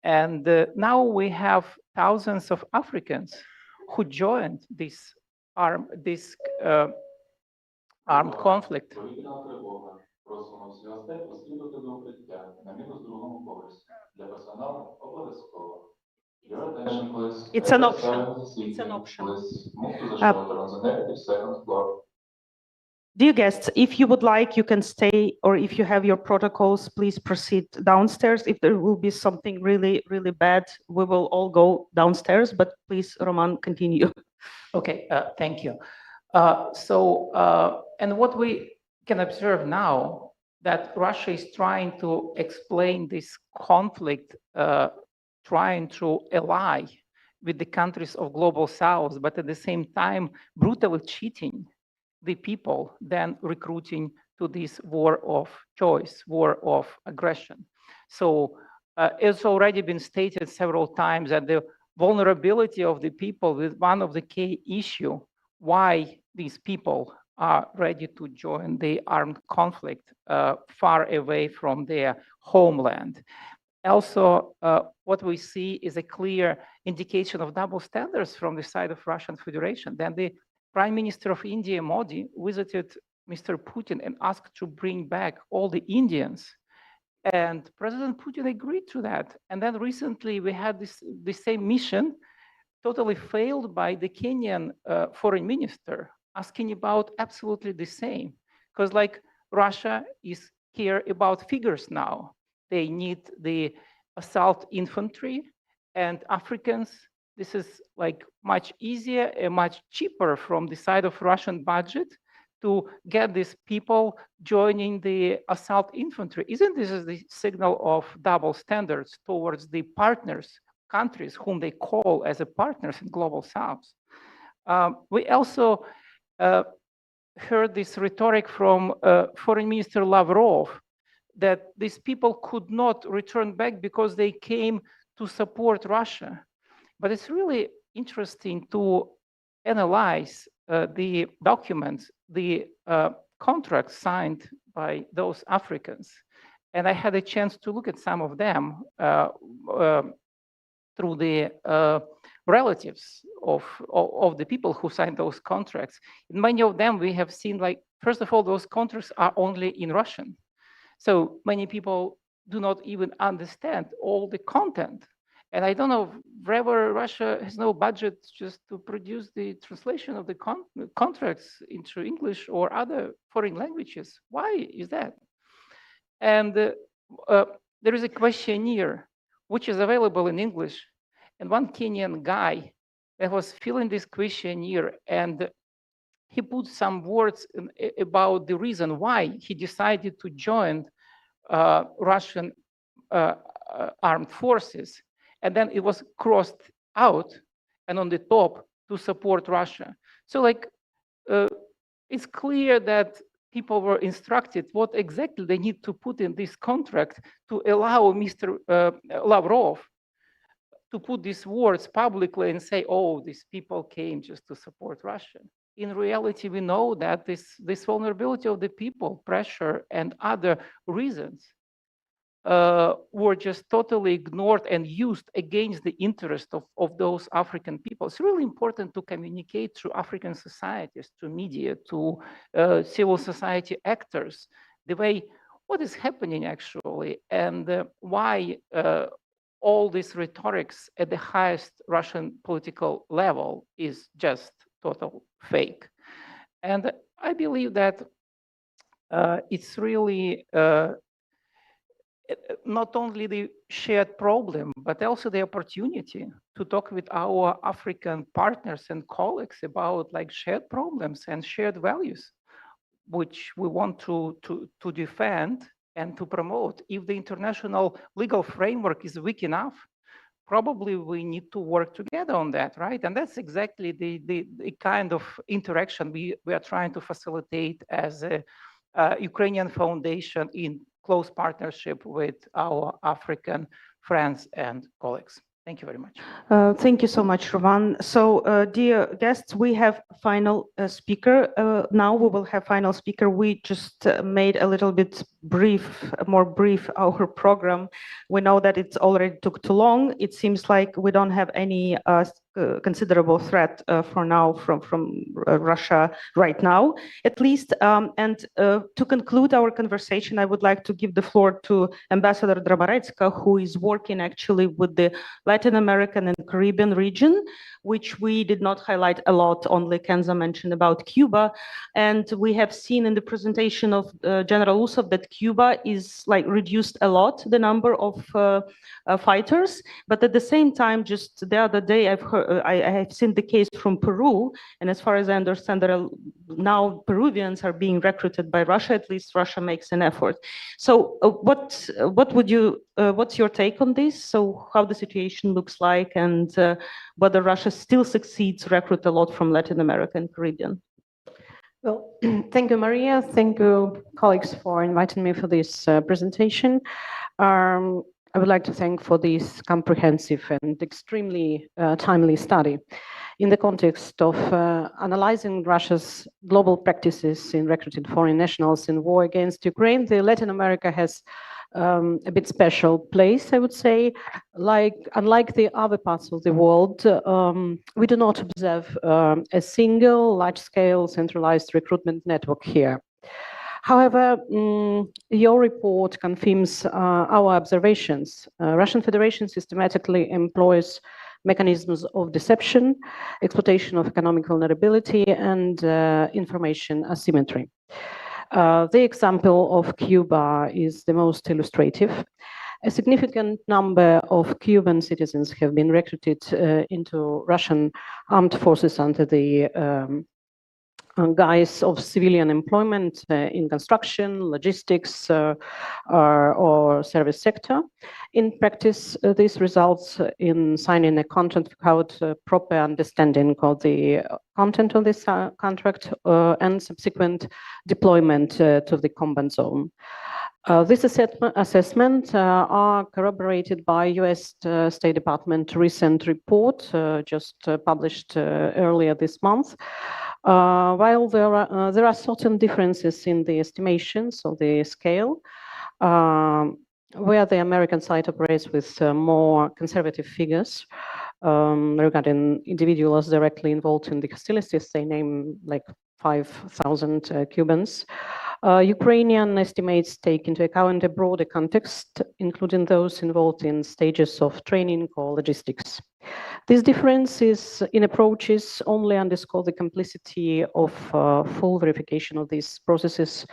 And now we have thousands of Africans who joined this armed conflict. It's an option. It's an option. Dear guests, if you would like, you can stay, or if you have your protocols, please proceed downstairs. If there will be something really, really bad, we will all go downstairs, but please, Roman, continue. Okay, thank you. And what we can observe now, that Russia is trying to explain this conflict, trying to ally with the countries of Global South, but at the same time, brutally cheating the people, then recruiting to this war of choice, war of aggression. So it's already been stated several times that the vulnerability of the people is one of the key issues why these people are ready to join the armed conflict far away from their homeland. Also, what we see is a clear indication of double standards from the side of Russian Federation. Then the Prime Minister of India, Modi, visited Mr. Putin and asked to bring back all the Indians. And President Putin agreed to that. And then recently we had the same mission totally failed by the Kenyan foreign minister, asking about absolutely the same. Because like Russia is here about figures now. They need the assault infantry, and Africans, this is like much easier and much cheaper from the side of Russian budget to get these people joining the assault infantry. Isn't this the signal of double standards towards the partners, countries whom they call as a partners in Global South? We also heard this rhetoric from Foreign Minister Lavrov that these people could not return back because they came to support Russia. But it's really interesting to analyze the documents, the contracts signed by those Africans. And I had a chance to look at some of them through the relatives of the people who signed those contracts. In many of them, we have seen, like, first of all, those contracts are only in Russian. So many people do not even understand all the content. And I don't know whether Russia has no budget just to produce the translation of the contracts into English or other foreign languages. Why is that? And there is a questionnaire which is available in English. And one Kenyan guy that was filling this questionnaire, and he put some words about the reason why he decided to join Russian armed forces. And then it was crossed out and on the top to support Russia. So like, it's clear that people were instructed what exactly they need to put in this contract to allow Mr. Lavrov to put these words publicly and say, oh, these people came just to support Russia. In reality, we know that this vulnerability of the people, pressure, and other reasons were just totally ignored and used against the interest of those African people. It's really important to communicate to African societies, to media, to civil society actors, the way what is happening actually, and why all this rhetorics at the highest Russian political level is just total fake. And I believe that it's really not only the shared problem, but also the opportunity to talk with our African partners and colleagues about like shared problems and shared values, which we want to defend and to promote. If the international legal framework is weak enough, probably we need to work together on that, right? And that's exactly the kind of interaction we are trying to facilitate as a Ukrainian Foundation in close partnership with our African friends and colleagues. Thank you very much. Thank you so much, Roman. So, dear guests, we have final speaker. Now we will have final speaker. We just made a little bit more brief our program. We know that it's already took too long. It seems like we don't have any considerable threat for now from Russia right now, at least. And to conclude our conversation, I would like to give the floor to Ambassador Drabaretska, who is working actually with the Latin American and Caribbean region, which we did not highlight a lot. Only Kenza mentioned about Cuba. And we have seen in the presentation of General Usov that Cuba is like reduced a lot, the number of fighters. But at the same time, just the other day, I have seen the case from Peru. And as far as I understand, there are now Peruvians are being recruited by Russia. At least Russia makes an effort. So what would you, what's your take on this? So how the situation looks like, and whether Russia still succeeds to recruit a lot from Latin America and Caribbean? Well, thank you, Maria. Thank you, colleagues, for inviting me for this presentation. I would like to thank for this comprehensive and extremely timely study in the context of analyzing Russia's global practices in recruiting foreign nationals in war against Ukraine. The Latin America has a bit special place, I would say. Unlike the other parts of the world, we do not observe a single large-scale centralized recruitment network here. However, your report confirms our observations. Russian Federation systematically employs mechanisms of deception, exploitation of economic vulnerability, and information asymmetry. The example of Cuba is the most illustrative. A significant number of Cuban citizens have been recruited into Russian armed forces under the guise of civilian employment in construction, logistics, or service sector. In practice, this results in signing a contract without proper understanding of the content of this contract and subsequent deployment to the combat zone. This assessment are corroborated by US State Department recent report just published earlier this month. While there are certain differences in the estimations of the scale, where the American side operates with more conservative figures regarding individuals directly involved in the hostilities, they name like 5,000 Cubans. Ukrainian estimates take into account a broader context, including those involved in stages of training or logistics. These differences in approaches only underscore the complexity of full verification of these processes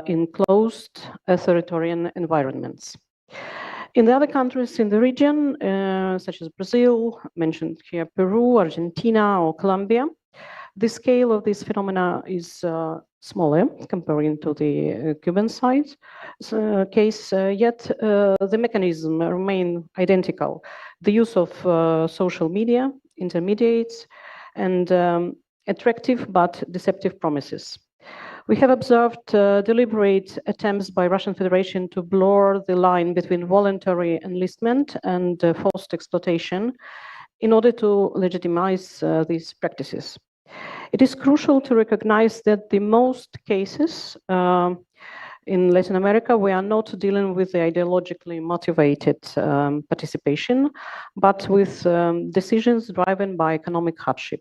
in closed authoritarian environments. In the other countries in the region, such as Brazil, mentioned here Peru, Argentina, or Colombia, the scale of this phenomena is smaller comparing to the Cuban side case, yet the mechanism remain identical. The use of social media, intermediates, and attractive but deceptive promises. We have observed deliberate attempts by Russian Federation to blur the line between voluntary enlistment and forced exploitation in order to legitimize these practices. It is crucial to recognize that the most cases in Latin America, we are not dealing with the ideologically motivated participation, but with decisions driven by economic hardship.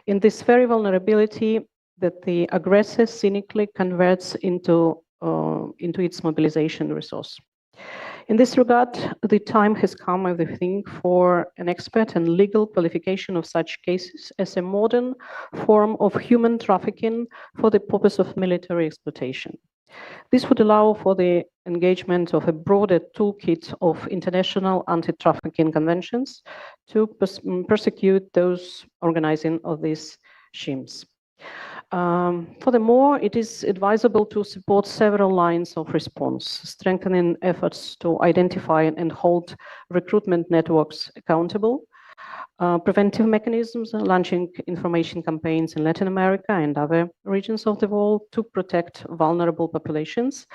In this very vulnerability that the aggressor cynically converts into its mobilization resource. In this regard, the time has come, I think, for an expert and legal qualification of such cases as a modern form of human trafficking for the purpose of military exploitation. This would allow for the engagement of a broader toolkit of international anti-trafficking conventions to persecute those organizing of these schemes. Furthermore, it is advisable to support several lines of response, strengthening efforts to identify and hold recruitment networks accountable, preventive mechanisms, launching information campaigns in Latin America and other regions of the world to protect vulnerable populations,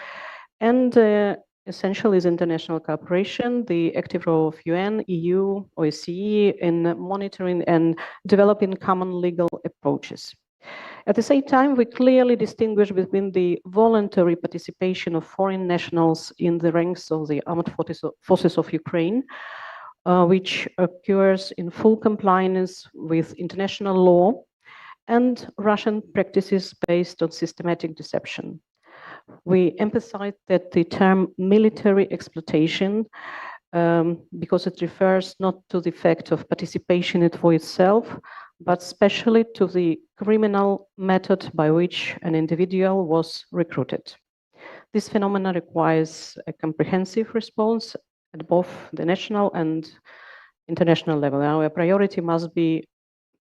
and essential is international cooperation, the active role of UN, EU, OSCE in monitoring and developing common legal approaches. At the same time, we clearly distinguish between the voluntary participation of foreign nationals in the ranks of the armed forces of Ukraine, which occurs in full compliance with international law, and Russian practices based on systematic deception. We emphasize that the term military exploitation, because it refers not to the fact of participation in it for itself, but especially to the criminal method by which an individual was recruited. This phenomenon requires a comprehensive response at both the national and international level. Our priority must be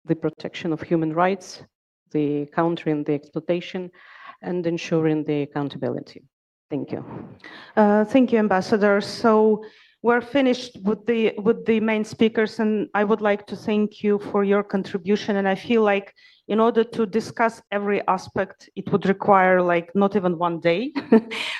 the protection of human rights, the countering the exploitation, and ensuring the accountability. Thank you. Thank you, Ambassador. So we're finished with the main speakers, and I would like to thank you for your contribution. And I feel like in order to discuss every aspect, it would require like not even one day.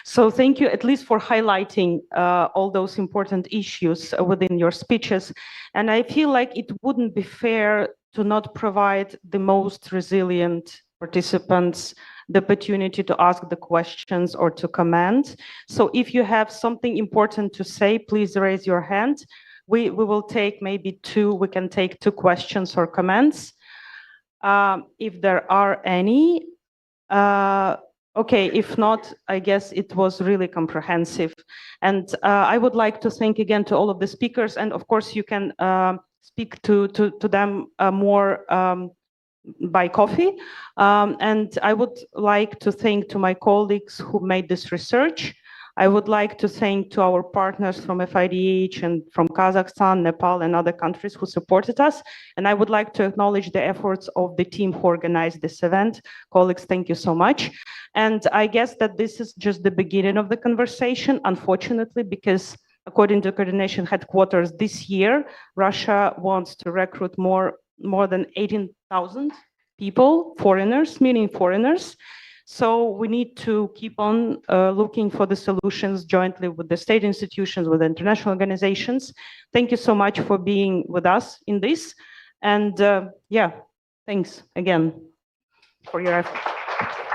So thank you at least for highlighting all those important issues within your speeches. And I feel like it wouldn't be fair to not provide the most resilient participants the opportunity to ask the questions or to comment. So if you have something important to say, please raise your hand. We will take maybe we can take two questions or comments. If there are any. Okay, if not, I guess it was really comprehensive. And I would like to thank again to all of the speakers. And of course, you can speak to them more by coffee. And I would like to thank to my colleagues who made this research. I would like to thank to our partners from FIDH and from Kazakhstan, Nepal, and other countries who supported us. And I would like to acknowledge the efforts of the team who organized this event. Colleagues, thank you so much. And I guess that this is just the beginning of the conversation, unfortunately, because according to coordination headquarters this year, Russia wants to recruit more than 18,000 people, foreigners, meaning foreigners. So we need to keep on looking for the solutions jointly with the state institutions, with international organizations. Thank you so much for being with us in this. And yeah, thanks again for your effort.